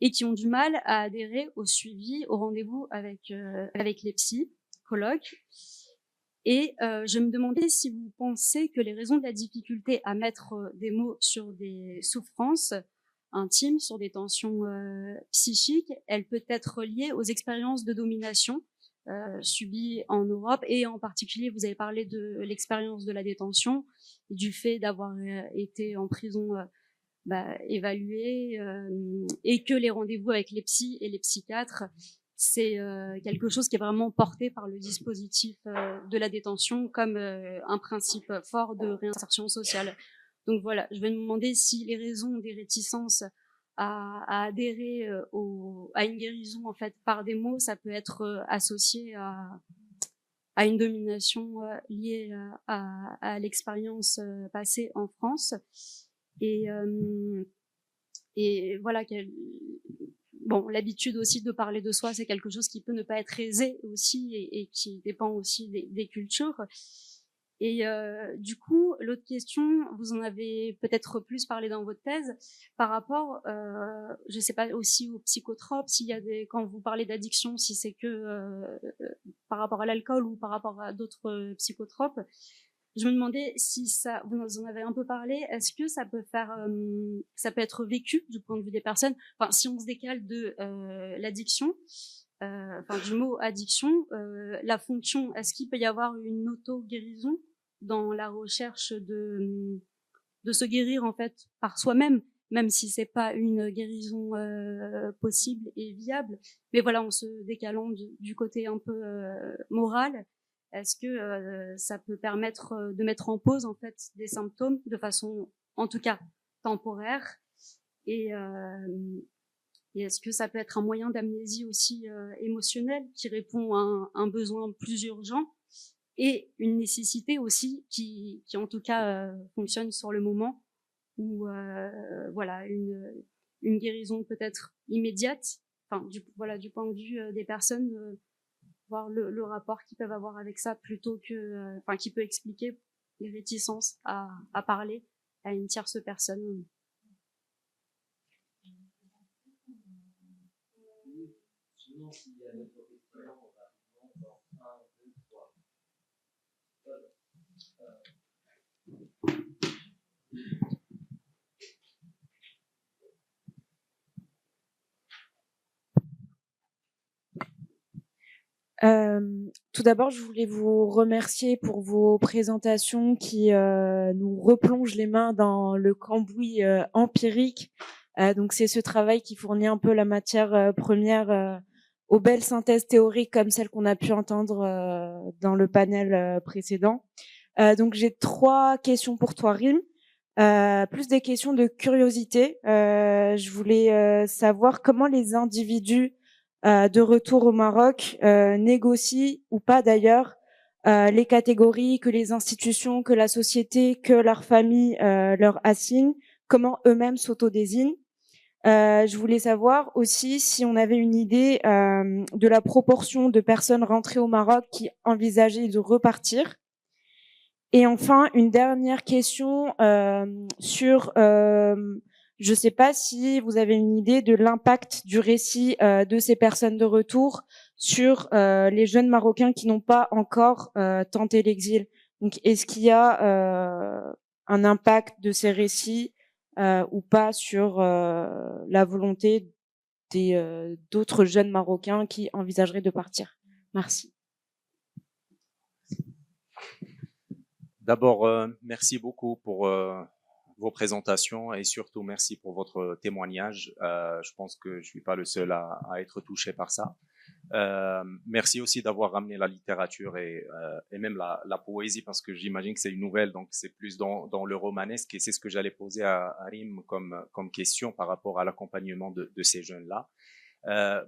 et qui ont du mal à adhérer au suivi, au rendez-vous avec les psychologues. Et je me demandais si vous pensez que les raisons de la difficulté à mettre des mots sur des souffrances intimes, sur des tensions psychiques, elles peuvent être liées aux expériences de domination subies en Europe, et en particulier, vous avez parlé de l'expérience de la détention et du fait d'avoir été en prison évalué, et que les rendez-vous avec les psys et les psychiatres, c'est quelque chose qui est vraiment porté par le dispositif de la détention comme un principe fort de réinsertion sociale. Donc voilà, je vais me demander si les raisons des réticences à adhérer à une guérison en fait par des mots, ça peut être associé à une domination liée à l'expérience passée en France. Et voilà, bon, l'habitude aussi de parler de soi, c'est quelque chose qui peut ne pas être aisé aussi et qui dépend aussi des cultures. Et du coup, l'autre question, vous en avez peut-être plus parlé dans votre thèse, par rapport, je ne sais pas, aussi aux psychotropes, s'il y a quand vous parlez d'addiction, si c'est que par rapport à l'alcool ou par rapport à d'autres psychotropes. Je me demandais si ça, vous en avez un peu parlé, est-ce que ça peut ça peut être vécu du point de vue des personnes, enfin, si on se décale de l'addiction, du mot addiction, la fonction, est-ce qu'il peut y avoir une auto-guérison dans la recherche de se guérir en fait par soi-même, même si c'est pas une guérison possible et viable, mais voilà, en se décalant du côté un peu moral, est-ce que ça peut permettre de mettre en pause en fait des symptômes de façon, en tout cas, temporaire, et est-ce que ça peut être un moyen d'amnésie aussi émotionnelle qui répond à un besoin plus urgent et une nécessité aussi qui en tout cas fonctionne sur le moment, ou voilà, une guérison peut-être immédiate, enfin du point de vue des personnes, voir le rapport qu'ils peuvent avoir avec ça, plutôt que qui peut expliquer les réticences à parler à une tierce personne. Sinon, s'il y a d'autres questions, on va dans 1, 2, 3. Tout d'abord, je voulais vous remercier pour vos présentations qui nous replongent les mains dans le cambouis empirique. Donc, c'est ce travail qui fournit un peu la matière première aux belles synthèses théoriques comme celles qu'on a pu entendre dans le panel précédent. Donc, j'ai 3 questions pour toi, Rim. Plus des questions de curiosité. Je voulais savoir comment les individus de retour au Maroc négocient ou pas d'ailleurs les catégories que les institutions, que la société, que leur famille leur assignent, comment eux-mêmes s'autodésignent. Je voulais savoir aussi si on avait une idée de la proportion de personnes rentrées au Maroc qui envisageaient de repartir. Et enfin, une dernière question sur je ne sais pas si vous avez une idée de l'impact du récit de ces personnes de retour sur les jeunes Marocains qui n'ont pas encore tenté l'exil. Donc, est-ce qu'il y a un impact de ces récits ou pas sur la volonté d'autres jeunes Marocains qui envisageraient de partir? Merci. D'abord, merci beaucoup pour vos présentations et surtout merci pour votre témoignage. Je pense que je suis pas le seul à être touché par ça. Merci aussi d'avoir ramené la littérature et même la poésie, parce que j'imagine que c'est une nouvelle, donc c'est plus dans le romanesque, et c'est ce que j'allais poser à Rim comme question par rapport à l'accompagnement de ces jeunes-là.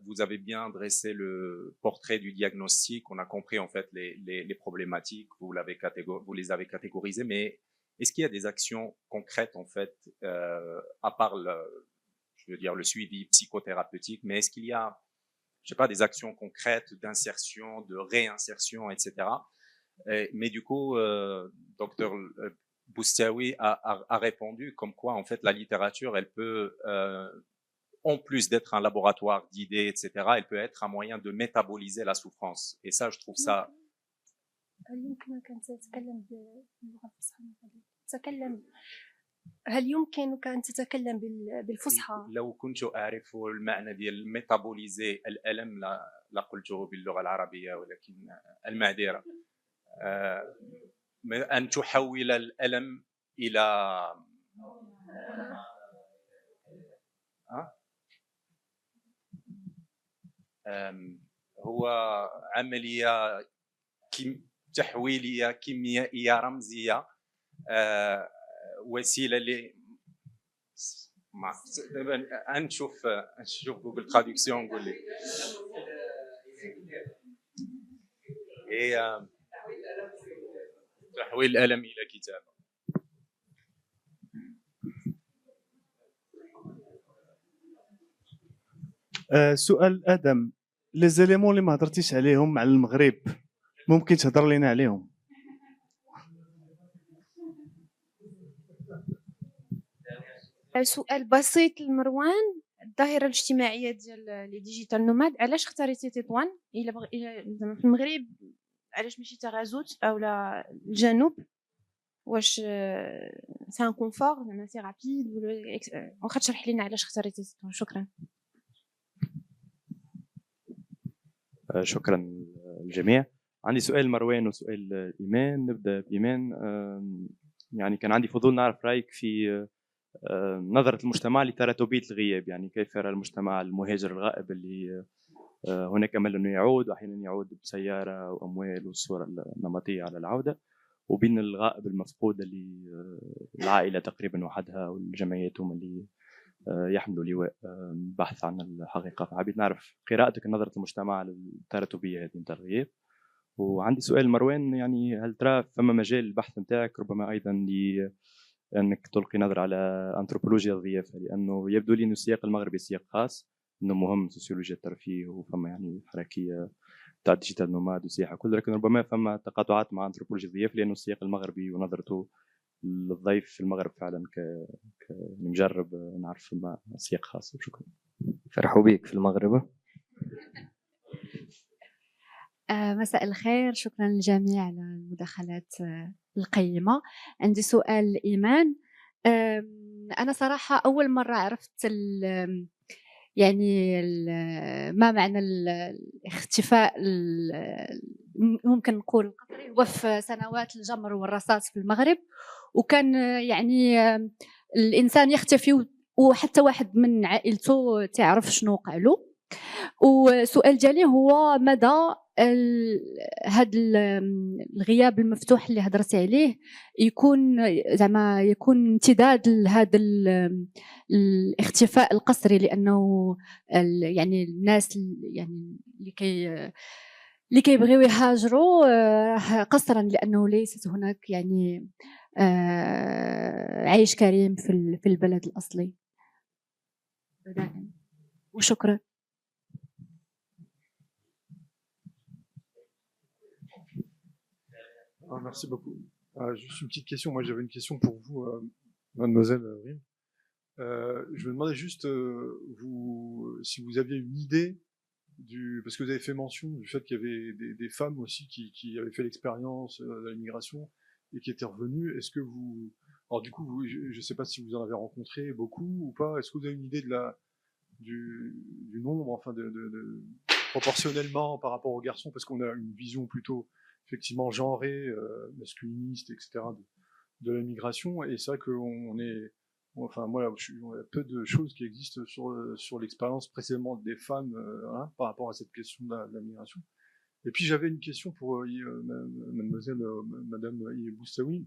Vous avez bien dressé le portrait du diagnostic, on a compris en fait les problématiques, vous les avez catégorisées, mais est-ce qu'il y a des actions concrètes en fait, à part je veux dire le suivi psychothérapeutique, mais est-ce qu'il y a, je sais pas, des actions concrètes d'insertion, de réinsertion, etc. Mais du coup, docteur Boustaoui a répondu comme quoi, en fait, la littérature, elle peut, en plus d'être un laboratoire d'idées, etc., elle peut être un moyen de métaboliser la souffrance. Et ça, je trouve ça... هل يمكنك أن تتكلم بالفصحى؟ لو كنت أعرف المعنى ديال ميتابوليزي الألم لقلته باللغة العربية، ولكن المعذرة أن تحول الألم إلى هو عملية تحويلية كيميائية رمزية، وسيلة نشوف جوجل تراديكسيون نقول لك هي تحويل الألم إلى كتابة. سؤال ادم، لي زيليمون اللي ما هضرتيش عليهم على المغرب ممكن تهضر لينا عليهم؟ سؤال بسيط لمروان، الظاهره الاجتماعيه ديال لي ديجيتال نوماد، علاش اختاريتي تطوان؟ الا في المغرب علاش ماشي تغازوت او لا الجنوب؟ واش سي ان كونفور زعما سي رابيد؟ واخا تشرح لينا علاش اختاريتي تطوان. شكرا. شكرا للجميع. عندي سؤال مروان وسؤال إيمان. نبدأ بإيمان. يعني كان عندي فضول نعرف رأيك في نظرة المجتمع لتراتبية الغياب، يعني كيف يرى المجتمع المهاجر الغائب اللي هناك أمل أنه يعود وأحيانا يعود بسيارة وأموال والصورة النمطية على العودة، وبين الغائب المفقود اللي العائلة تقريبا وحدها والجمعيات هم اللي يحملوا لواء البحث عن الحقيقة. فحبيت نعرف قراءتك نظرة المجتمع للتراتبية هذه نتاع الغياب. وعندي سؤال مروان، يعني هل ترى فما مجال البحث نتاعك ربما أيضا لأنك تلقي نظرة على أنثروبولوجيا الضيافة، لأنه يبدو لي أن السياق المغربي سياق خاص، أنه مهم سوسيولوجيا الترفيه وفما يعني حركية تاع ديجيتال نوماد وسياحة كل، لكن ربما فما تقاطعات مع أنثروبولوجيا الضيافة لأنه السياق المغربي ونظرته للضيف في المغرب فعلا نجرب نعرف ما سياق خاص. شكرا. فرحوا بيك في المغرب. مساء الخير، شكرا للجميع على المداخلات القيمة. عندي سؤال إيمان. أنا صراحة أول مرة عرفت يعني ما معنى الاختفاء ممكن نقول القطري هو في سنوات الجمر والرصاص في المغرب، وكان يعني الإنسان يختفي وحتى واحد من عائلته تعرف شنو وقع له. وسؤال ديالي هو مدى هذا الغياب المفتوح اللي هضرتي عليه يكون زعما يكون امتداد لهذا الاختفاء القسري، لانه يعني الناس يعني اللي كيبغيو يهاجروا قسرا لانه ليست هناك يعني عيش كريم في البلد الاصلي. وشكرا. Merci beaucoup. Juste une petite question. Moi, j'avais une question pour vous, mademoiselle Rim. Je me demandais juste, si vous aviez une idée parce que vous avez fait mention du fait qu'il y avait des femmes aussi qui avaient fait l'expérience de l'immigration et qui étaient revenues. Est-ce que alors du coup, je ne sais pas si vous en avez rencontré beaucoup ou pas. Est-ce que vous avez une idée du nombre, enfin proportionnellement par rapport aux garçons, parce qu'on a une vision plutôt effectivement genrée, masculiniste, etc. de la migration, et c'est vrai qu'on est, enfin moi, il y a peu de choses qui existent sur l'expérience précédemment des femmes par rapport à cette question de la migration. Et puis j'avais une question pour Madame Boussaoui,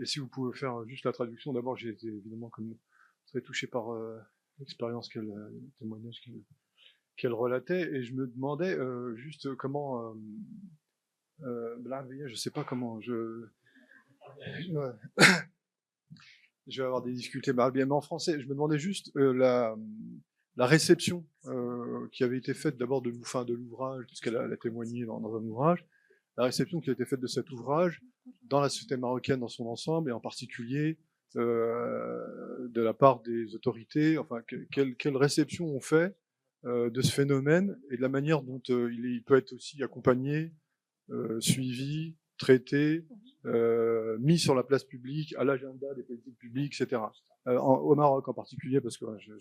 et si vous pouvez faire juste la traduction. D'abord, j'ai été évidemment comme très touché par l'expérience le témoignage qu'elle relatait, et je me demandais juste comment je sais pas comment je vais avoir des difficultés bien en français. Je me demandais juste la réception qui avait été faite d'abord de l'ouvrage, puisqu'elle a témoigné dans un ouvrage, la réception qui a été faite de cet ouvrage dans la société marocaine dans son ensemble, et en particulier de la part des autorités. Enfin, quelle réception on fait de ce phénomène et de la manière dont il peut être aussi accompagné, suivi, traité, mis sur la place publique, à l'agenda des politiques publiques, etc. Au Maroc en particulier, parce que je n'ai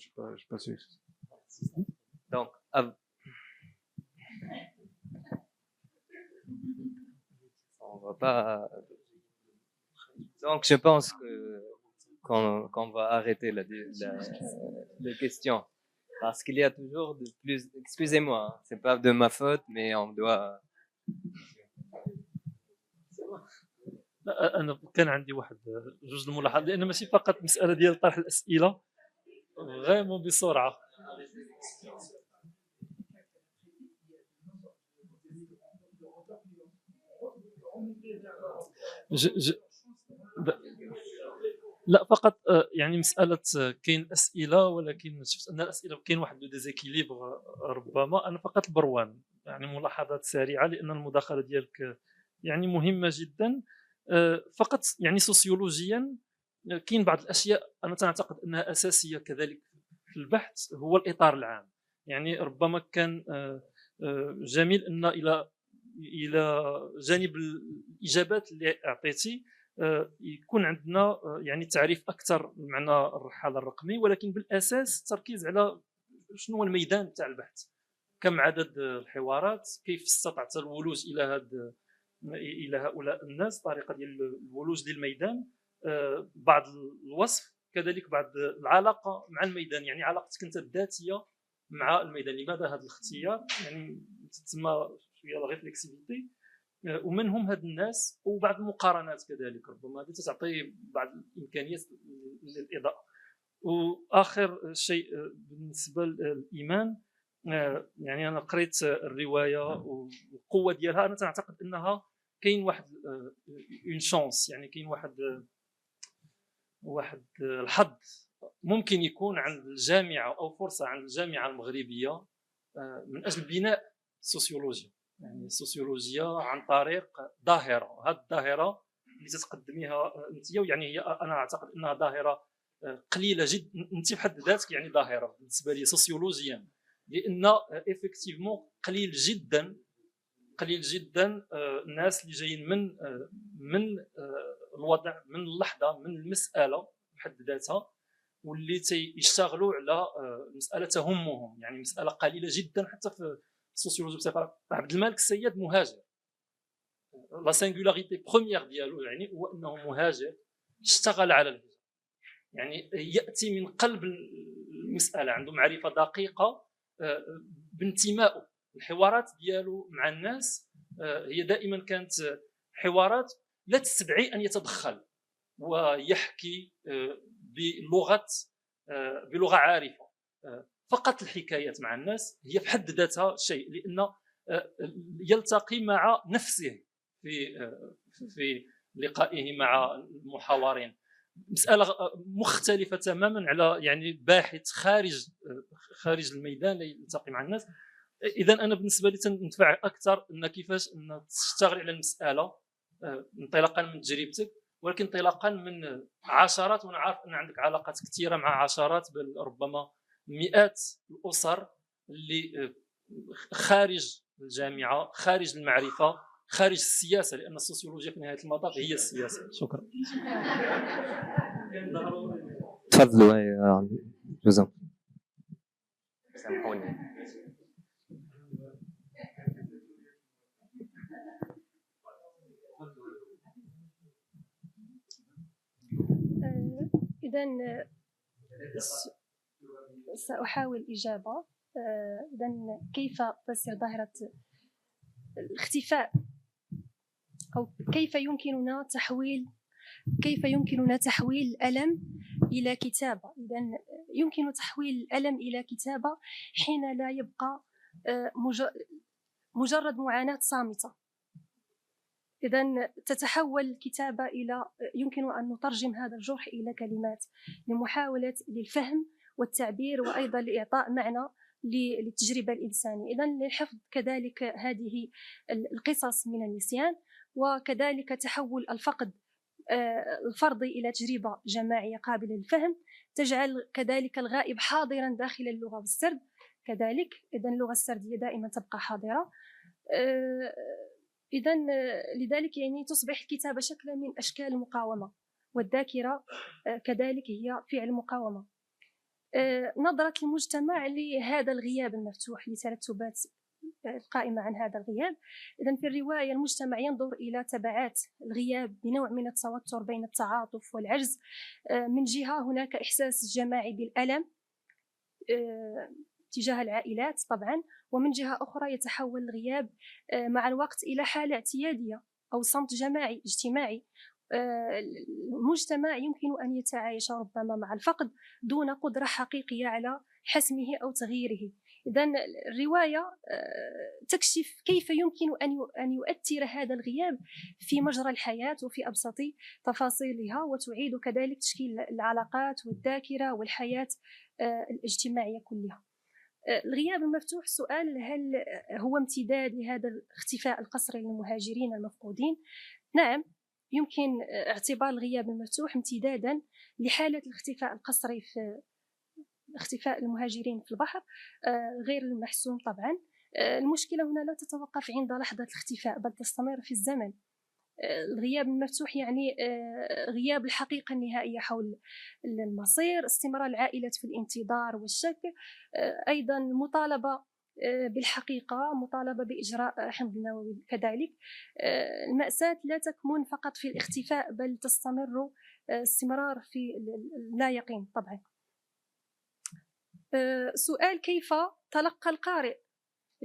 pas assez. Donc, on va pas. Donc, je pense qu'on va arrêter les questions. Parce qu'il y a toujours de plus. Excusez-moi, hein, c'est pas de ma faute, mais on doit. انا كان عندي واحد جوج الملاحظات، لان ماشي فقط مساله ديال طرح الاسئله غير بسرعه. لا فقط يعني مساله كاين اسئله، ولكن شفت ان الاسئله كاين واحد لو ديزيكيليبر ربما. انا فقط البروان يعني ملاحظات سريعه، لان المداخله ديالك يعني مهمه جدا. فقط يعني سوسيولوجيا كاين بعض الاشياء انا تعتقد انها اساسيه كذلك في البحث، هو الاطار العام. يعني ربما كان جميل ان الى جانب الاجابات اللي اعطيتي يكون عندنا يعني تعريف اكثر معنى الرحاله الرقمي، ولكن بالاساس التركيز على شنو هو الميدان تاع البحث، كم عدد الحوارات، كيف استطعت الولوج الى هؤلاء الناس، طريقه ديال الولوج للميدان، بعض الوصف، كذلك بعض العلاقه مع الميدان، يعني علاقتك انت الذاتيه مع الميدان. لماذا هذا الاختيار؟ يعني تسمى شويه لا ريفلكسيفيتي، ومنهم هاد الناس، وبعض المقارنات كذلك ربما هذه تعطي بعض الامكانيات للاضاءه. واخر شيء بالنسبه للايمان، يعني انا قريت الروايه والقوه ديالها، انا تعتقد انها كاين واحد اون شانس، يعني كاين واحد الحظ ممكن يكون عند الجامعه، او فرصه عند الجامعه المغربيه من اجل بناء السوسيولوجيا. يعني السوسيولوجيا عن طريق ظاهره، هذه الظاهره اللي تتقدميها انت، يعني هي انا اعتقد انها ظاهره قليله جدا، انت بحد ذاتك يعني ظاهره بالنسبه لي سوسيولوجيا، لان افكتيفمون قليل جدا الناس اللي جايين من الوضع، من اللحظه، من المساله بحد ذاتها، واللي تيشتغلوا على مساله تهمهم. يعني مساله قليله جدا حتى في السوسيولوجيا بصفه. عبد الملك السيد مهاجر، لا سينغولاريتي بروميير ديالو يعني هو انه مهاجر اشتغل على الهجره، يعني ياتي من قلب المساله، عنده معرفه دقيقه بانتمائه. الحوارات ديالو مع الناس هي دائما كانت حوارات لا تستدعي ان يتدخل ويحكي بلغه عارفه. فقط الحكايات مع الناس هي في حد ذاتها شيء، لان يلتقي مع نفسه في لقائه مع المحاورين. مساله مختلفه تماما على يعني باحث خارج الميدان يلتقي مع الناس. اذا انا بالنسبه لي تنتفع اكثر ان كيفاش ان تشتغل على المساله انطلاقا من تجربتك، ولكن انطلاقا من عشرات، وانا عارف ان عندك علاقات كثيره مع عشرات بل ربما مئات الاسر اللي خارج الجامعه، خارج المعرفه، خارج السياسه، لان السوسيولوجيا في نهايه المطاف هي السياسه. شكرا. تفضلوا يا جوزان، سامحوني. إذن سأحاول إجابة. إذن كيف تفسر ظاهرة الاختفاء، أو كيف يمكننا تحويل الألم إلى كتابة؟ إذن يمكن تحويل الألم إلى كتابة حين لا يبقى مجرد معاناة صامتة. إذن تتحول الكتابة إلى يمكن أن نترجم هذا الجرح إلى كلمات لمحاولة للفهم والتعبير وأيضا لإعطاء معنى للتجربة الإنسانية. إذن للحفظ كذلك هذه القصص من النسيان، وكذلك تحول الفقد الفرضي إلى تجربة جماعية قابلة للفهم، تجعل كذلك الغائب حاضرا داخل اللغة والسرد كذلك. إذن اللغة السردية دائما تبقى حاضرة. إذن لذلك يعني تصبح الكتابة شكلا من أشكال المقاومة، والذاكرة كذلك هي فعل مقاومة. نظرة المجتمع لهذا الغياب المفتوح، لترتبات القائمة عن هذا الغياب. إذن في الرواية المجتمع ينظر إلى تبعات الغياب بنوع من التوتر بين التعاطف والعجز. من جهة هناك إحساس جماعي بالألم تجاه العائلات طبعا، ومن جهة أخرى يتحول الغياب مع الوقت إلى حالة اعتيادية أو صمت جماعي اجتماعي. المجتمع يمكن أن يتعايش ربما مع الفقد دون قدرة حقيقية على حسمه أو تغييره. إذن الرواية تكشف كيف يمكن أن يؤثر هذا الغياب في مجرى الحياة وفي أبسط تفاصيلها، وتعيد كذلك تشكيل العلاقات والذاكرة والحياة الاجتماعية كلها. الغياب المفتوح سؤال: هل هو امتداد لهذا الاختفاء القسري للمهاجرين المفقودين؟ نعم، يمكن اعتبار الغياب المفتوح امتدادا لحالة الاختفاء القسري في اختفاء المهاجرين في البحر غير المحسوم طبعا. المشكلة هنا لا تتوقف عند لحظة الاختفاء بل تستمر في الزمن. الغياب المفتوح يعني غياب الحقيقة النهائية حول المصير، استمرار العائلة في الانتظار والشك، أيضا المطالبة بالحقيقة، مطالبة بإجراء حمض نووي كذلك. المأساة لا تكمن فقط في الاختفاء بل تستمر استمرار في لا يقين طبعا. سؤال: كيف تلقى القارئ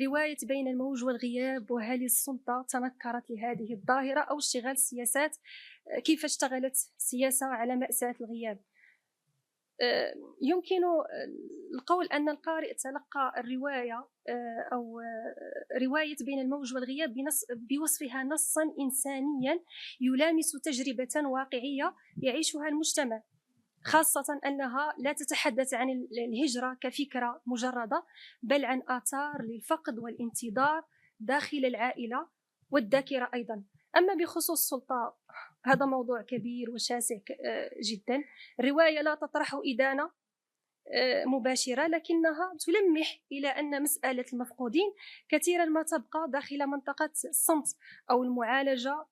رواية بين الموج والغياب؟ وهل السلطة تنكرت لهذه الظاهرة أو اشتغال السياسات؟ كيف اشتغلت السياسة على مأساة الغياب؟ يمكن القول أن القارئ تلقى الرواية أو رواية بين الموج والغياب بوصفها نصا إنسانيا يلامس تجربة واقعية يعيشها المجتمع، خاصة أنها لا تتحدث عن الهجرة كفكرة مجردة بل عن آثار للفقد والانتظار داخل العائلة والذاكرة أيضا. أما بخصوص السلطة هذا موضوع كبير وشاسع جدا. الرواية لا تطرح إدانة مباشرة، لكنها تلمح إلى أن مسألة المفقودين كثيرا ما تبقى داخل منطقة الصمت أو المعالجة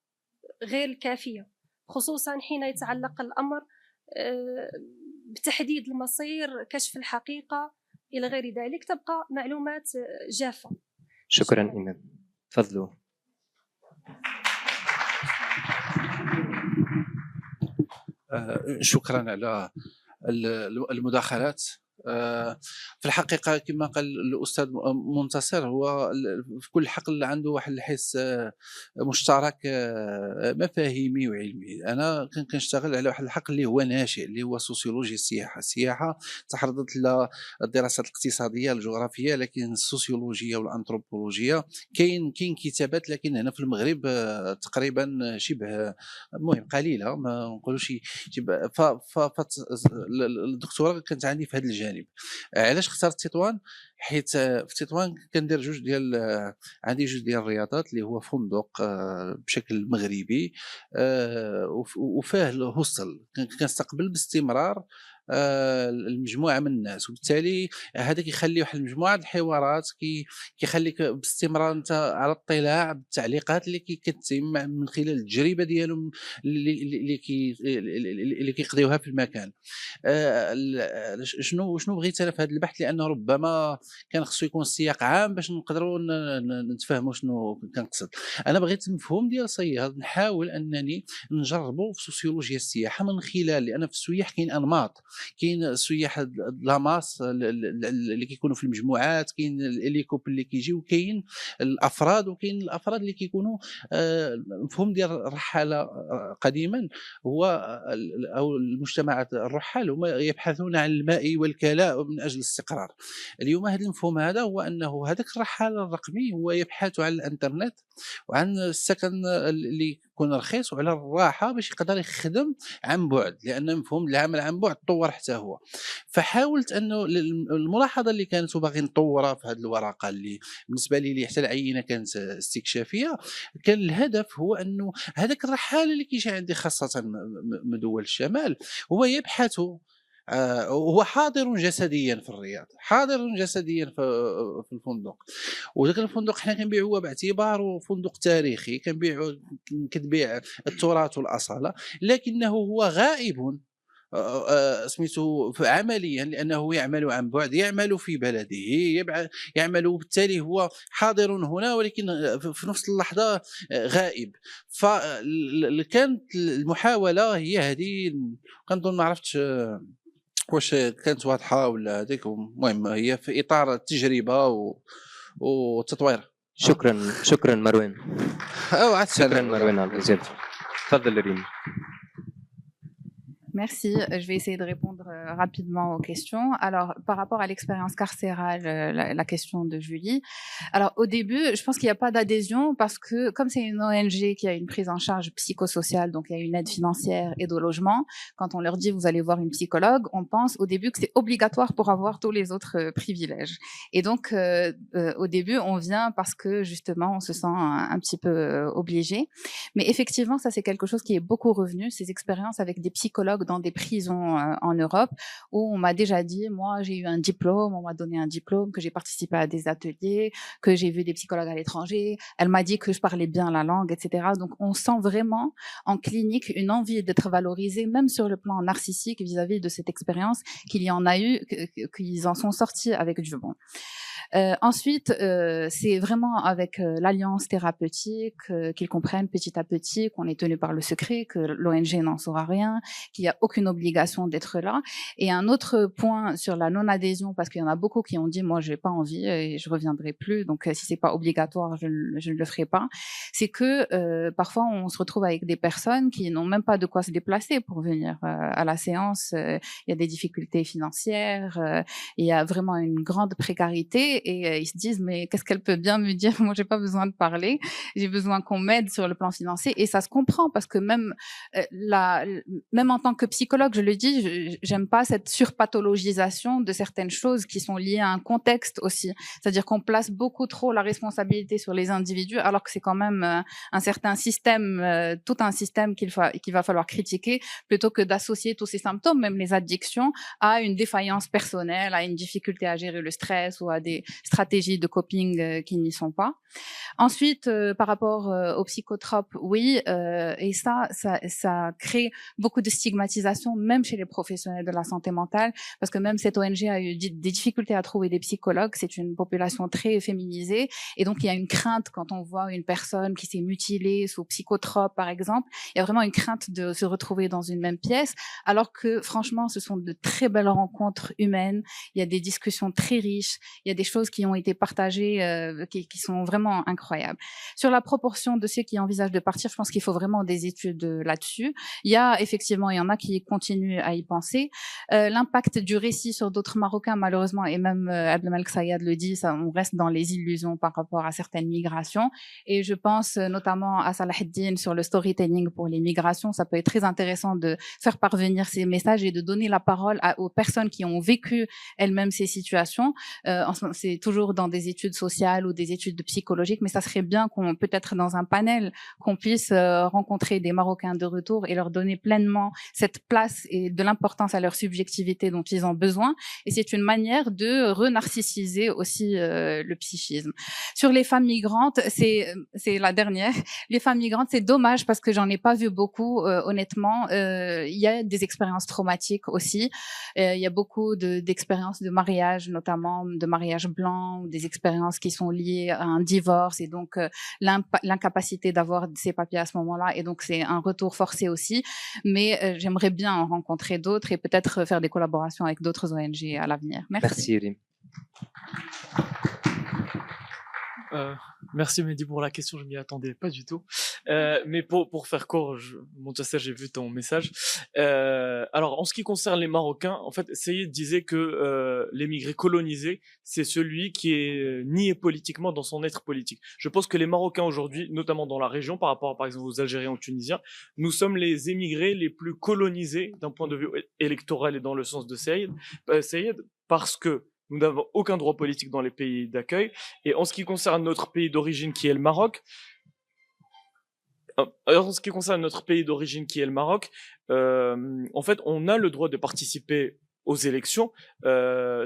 غير الكافية، خصوصا حين يتعلق الأمر بتحديد المصير، كشف الحقيقة إلى غير ذلك. تبقى معلومات جافة. شكرا إيمان، تفضلوا. شكرا على المداخلات. في الحقيقة كما قال الأستاذ منتصر، هو في كل حقل عنده واحد الحس مشترك مفاهيمي وعلمي. أنا كنشتغل على واحد الحقل اللي هو ناشئ، اللي هو سوسيولوجيا السياحة. السياحة تعرضت للدراسات الاقتصادية الجغرافية، لكن السوسيولوجيا والأنثروبولوجيا كاين كتابات، لكن هنا في المغرب تقريبا شبه المهم قليلة، ما نقولوش الدكتوراه كانت عندي في هذا الجانب. علاش اخترت تطوان؟ حيت في تطوان كندير عندي جوج ديال الرياضات اللي هو فندق بشكل مغربي، وفاه الهوستل كنستقبل باستمرار المجموعه من الناس، وبالتالي هذا كيخلي واحد المجموعه د الحوارات كيخليك باستمرار انت على اطلاع بالتعليقات اللي كتتم من خلال التجربه ديالهم اللي كيقضيوها في المكان. شنو بغيت انا في هذا البحث؟ لانه ربما كان خصو يكون السياق عام باش نقدروا نتفاهموا شنو كنقصد. انا بغيت المفهوم ديال صياد نحاول انني نجربه في سوسيولوجيا السياحه من خلال، لان في السياح كاين انماط، كاين السياح لاماس اللي كيكونوا في المجموعات، كاين الهليكوب اللي كيجيو، كاين الافراد، وكاين الافراد اللي كيكونوا المفهوم ديال الرحاله قديما هو او المجتمعات الرحال هما يبحثون عن الماء والكلاء من اجل الاستقرار. اليوم هذا المفهوم هذا هو انه هذاك الرحال الرقمي هو يبحث عن الانترنت وعن السكن اللي يكون رخيص وعلى الراحه باش يقدر يخدم عن بعد، لان مفهوم العمل عن بعد تطور حتى هو. فحاولت انه الملاحظه اللي كانت وباغي نطورها في هذه الورقه اللي بالنسبه لي حتى العينه كانت استكشافيه، كان الهدف هو انه هذاك الرحال اللي كيجي عندي خاصه من دول الشمال هو يبحث، هو حاضر جسديا في الرياض، حاضر جسديا في الفندق، وذاك الفندق حنا كنبيعوه باعتباره فندق تاريخي، كتبيع التراث والاصاله، لكنه هو غائب سميتو عمليا لانه يعمل عن بعد، يعمل في بلده، يعمل، وبالتالي هو حاضر هنا ولكن في نفس اللحظه غائب. فكانت المحاوله هي هذه، كنظن ما عرفتش واش كانت واضحه ولا هذيك، المهم هي في اطار التجربه والتطوير. شكرا مروان. شكرا مروان على الإجابة. تفضل ريم. Merci. Je vais essayer de répondre rapidement aux questions. Alors, par rapport à l'expérience carcérale, la question de Julie. Alors, au début, je pense qu'il n'y a pas d'adhésion parce que, comme c'est une ONG qui a une prise en charge psychosociale, donc il y a une aide financière et de logement, quand on leur dit vous allez voir une psychologue, on pense au début que c'est obligatoire pour avoir tous les autres privilèges. Et donc, au début, on vient parce que, justement, on se sent un petit peu obligé. Mais effectivement, ça, c'est quelque chose qui est beaucoup revenu, ces expériences avec des psychologues dans des prisons en Europe où on m'a déjà dit, moi j'ai eu un diplôme, on m'a donné un diplôme, que j'ai participé à des ateliers, que j'ai vu des psychologues à l'étranger, elle m'a dit que je parlais bien la langue, etc. Donc on sent vraiment en clinique une envie d'être valorisé, même sur le plan narcissique vis-à-vis de cette expérience, qu'il y en a eu, qu'ils en sont sortis avec du bon. Ensuite, c'est vraiment avec l'alliance thérapeutique qu'ils comprennent petit à petit qu'on est tenu par le secret, que l'ONG n'en saura rien, qu'il n'y a aucune obligation d'être là. Et un autre point sur la non-adhésion, parce qu'il y en a beaucoup qui ont dit moi j'ai pas envie et je reviendrai plus, donc si c'est pas obligatoire je ne le ferai pas, c'est que parfois on se retrouve avec des personnes qui n'ont même pas de quoi se déplacer pour venir à la séance. Il y a des difficultés financières, il y a vraiment une grande précarité. Et ils se disent mais qu'est-ce qu'elle peut bien me dire, moi j'ai pas besoin de parler, j'ai besoin qu'on m'aide sur le plan financier. Et ça se comprend parce que même en tant que psychologue, je le dis, j'aime pas cette surpathologisation de certaines choses qui sont liées à un contexte aussi, c'est-à-dire qu'on place beaucoup trop la responsabilité sur les individus alors que c'est quand même un certain système, tout un système qu'il va falloir critiquer plutôt que d'associer tous ces symptômes, même les addictions, à une défaillance personnelle, à une difficulté à gérer le stress ou à des stratégies de coping qui n'y sont pas. Ensuite, par rapport aux psychotropes, oui, et ça crée beaucoup de stigmatisation, même chez les professionnels de la santé mentale, parce que même cette ONG a eu des difficultés à trouver des psychologues. C'est une population très féminisée, et donc il y a une crainte quand on voit une personne qui s'est mutilée sous psychotrope, par exemple. Il y a vraiment une crainte de se retrouver dans une même pièce, alors que franchement, ce sont de très belles rencontres humaines. Il y a des discussions très riches. Il y a des choses qui ont été partagées, qui sont vraiment incroyables. Sur la proportion de ceux qui envisagent de partir, je pense qu'il faut vraiment des études là-dessus. Il y a effectivement, il y en a qui continuent à y penser. L'impact du récit sur d'autres Marocains, malheureusement, et même Abdelmalek Sayad le dit, ça, on reste dans les illusions par rapport à certaines migrations. Et je pense notamment à Salah Eddine sur le storytelling pour les migrations. Ça peut être très intéressant de faire parvenir ces messages et de donner la parole aux personnes qui ont vécu elles-mêmes ces situations. C'est toujours dans des études sociales ou des études psychologiques, mais ça serait bien qu'on, peut-être dans un panel, qu'on puisse rencontrer des Marocains de retour et leur donner pleinement cette place et de l'importance à leur subjectivité dont ils ont besoin. Et c'est une manière de renarcissiser aussi le psychisme. Sur les femmes migrantes, c'est la dernière. Les femmes migrantes, c'est dommage parce que j'en ai pas vu beaucoup, honnêtement. Il y a des expériences traumatiques aussi. Il y a beaucoup d'expériences de mariage, notamment de mariage blanc ou des expériences qui sont liées à un divorce et donc l'incapacité d'avoir ces papiers à ce moment-là et donc c'est un retour forcé aussi. Mais j'aimerais bien en rencontrer d'autres et peut-être faire des collaborations avec d'autres ONG à l'avenir. Merci. Merci, Rim. Merci Mehdi pour la question, je m'y attendais pas du tout. Mais pour faire court, Montasser, j'ai vu ton message. Alors, en ce qui concerne les Marocains, en fait, Seyed disait que l'émigré colonisé, c'est celui qui est nié politiquement dans son être politique. Je pense que les Marocains aujourd'hui, notamment dans la région, par rapport par exemple aux Algériens ou Tunisiens, nous sommes les émigrés les plus colonisés d'un point de vue électoral et dans le sens de Seyed, parce que nous n'avons aucun droit politique dans les pays d'accueil. Et en ce qui concerne notre pays d'origine qui est le Maroc, en fait, on a le droit de participer aux élections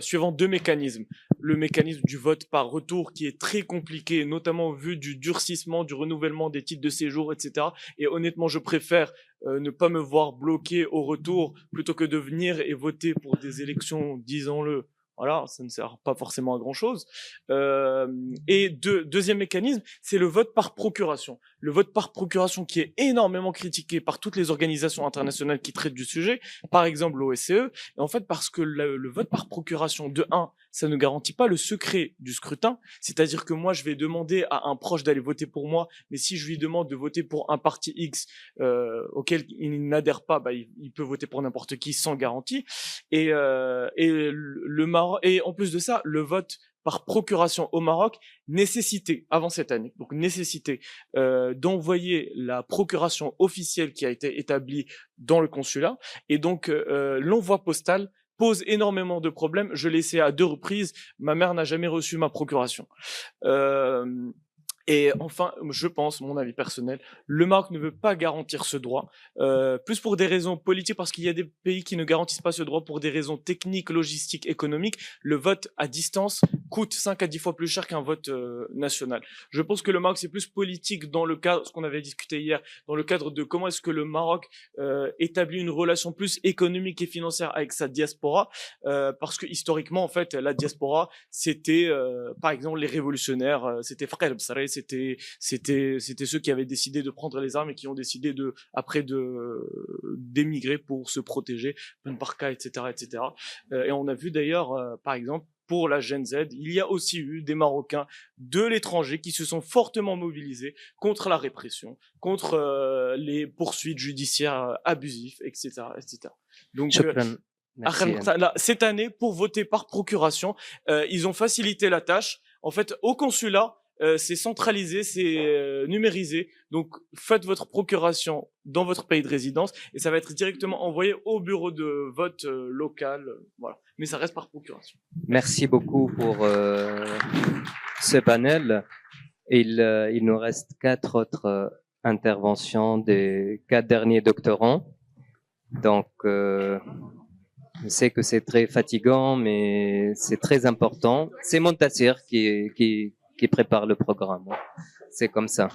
suivant deux mécanismes. Le mécanisme du vote par retour qui est très compliqué, notamment au vu du durcissement, du renouvellement des titres de séjour, etc. Et honnêtement, je préfère ne pas me voir bloqué au retour plutôt que de venir et voter pour des élections, disons-le. Voilà, ça ne sert pas forcément à grand-chose. Et deuxième mécanisme, c'est le vote par procuration. Le vote par procuration qui est énormément critiqué par toutes les organisations internationales qui traitent du sujet, par exemple l'OSCE. Et en fait, parce que le vote par procuration, de 1, ça ne garantit pas le secret du scrutin. C'est-à-dire que moi, je vais demander à un proche d'aller voter pour moi, mais si je lui demande de voter pour un parti X auquel il n'adhère pas, bah, il peut voter pour n'importe qui sans garantie. Et en plus de ça, le vote par procuration au Maroc nécessitait, avant cette année, donc nécessitait d'envoyer la procuration officielle qui a été établie dans le consulat. Et donc, l'envoi postal pose énormément de problèmes. Je l'ai essayé à 2 reprises. Ma mère n'a jamais reçu ma procuration. Et enfin, je pense, mon avis personnel, le Maroc ne veut pas garantir ce droit, plus pour des raisons politiques, parce qu'il y a des pays qui ne garantissent pas ce droit pour des raisons techniques, logistiques, économiques. Le vote à distance coûte 5 à 10 fois plus cher qu'un vote national. Je pense que le Maroc, c'est plus politique dans le cadre, ce qu'on avait discuté hier, dans le cadre de comment est-ce que le Maroc établit une relation plus économique et financière avec sa diaspora, parce que historiquement, en fait, la diaspora, c'était, par exemple, les révolutionnaires, c'était Frère Bsaré, c'était ceux qui avaient décidé de prendre les armes et qui ont décidé d'émigrer pour se protéger, Ben Barka, etc., etc. Et on a vu d'ailleurs, par exemple, pour la Gen Z, il y a aussi eu des Marocains de l'étranger qui se sont fortement mobilisés contre la répression, contre les poursuites judiciaires abusives, etc., etc. Donc, cette année, pour voter par procuration, ils ont facilité la tâche. En fait, au consulat, c'est centralisé, c'est numérisé. Donc, faites votre procuration dans votre pays de résidence et ça va être directement envoyé au bureau de vote local. Voilà. Mais ça reste par procuration. Merci beaucoup pour ce panel. Il nous reste 4 autres interventions des 4 derniers doctorants. Donc, je sais que c'est très fatigant, mais c'est très important. C'est Montasser qui prépare le programme. C'est comme ça.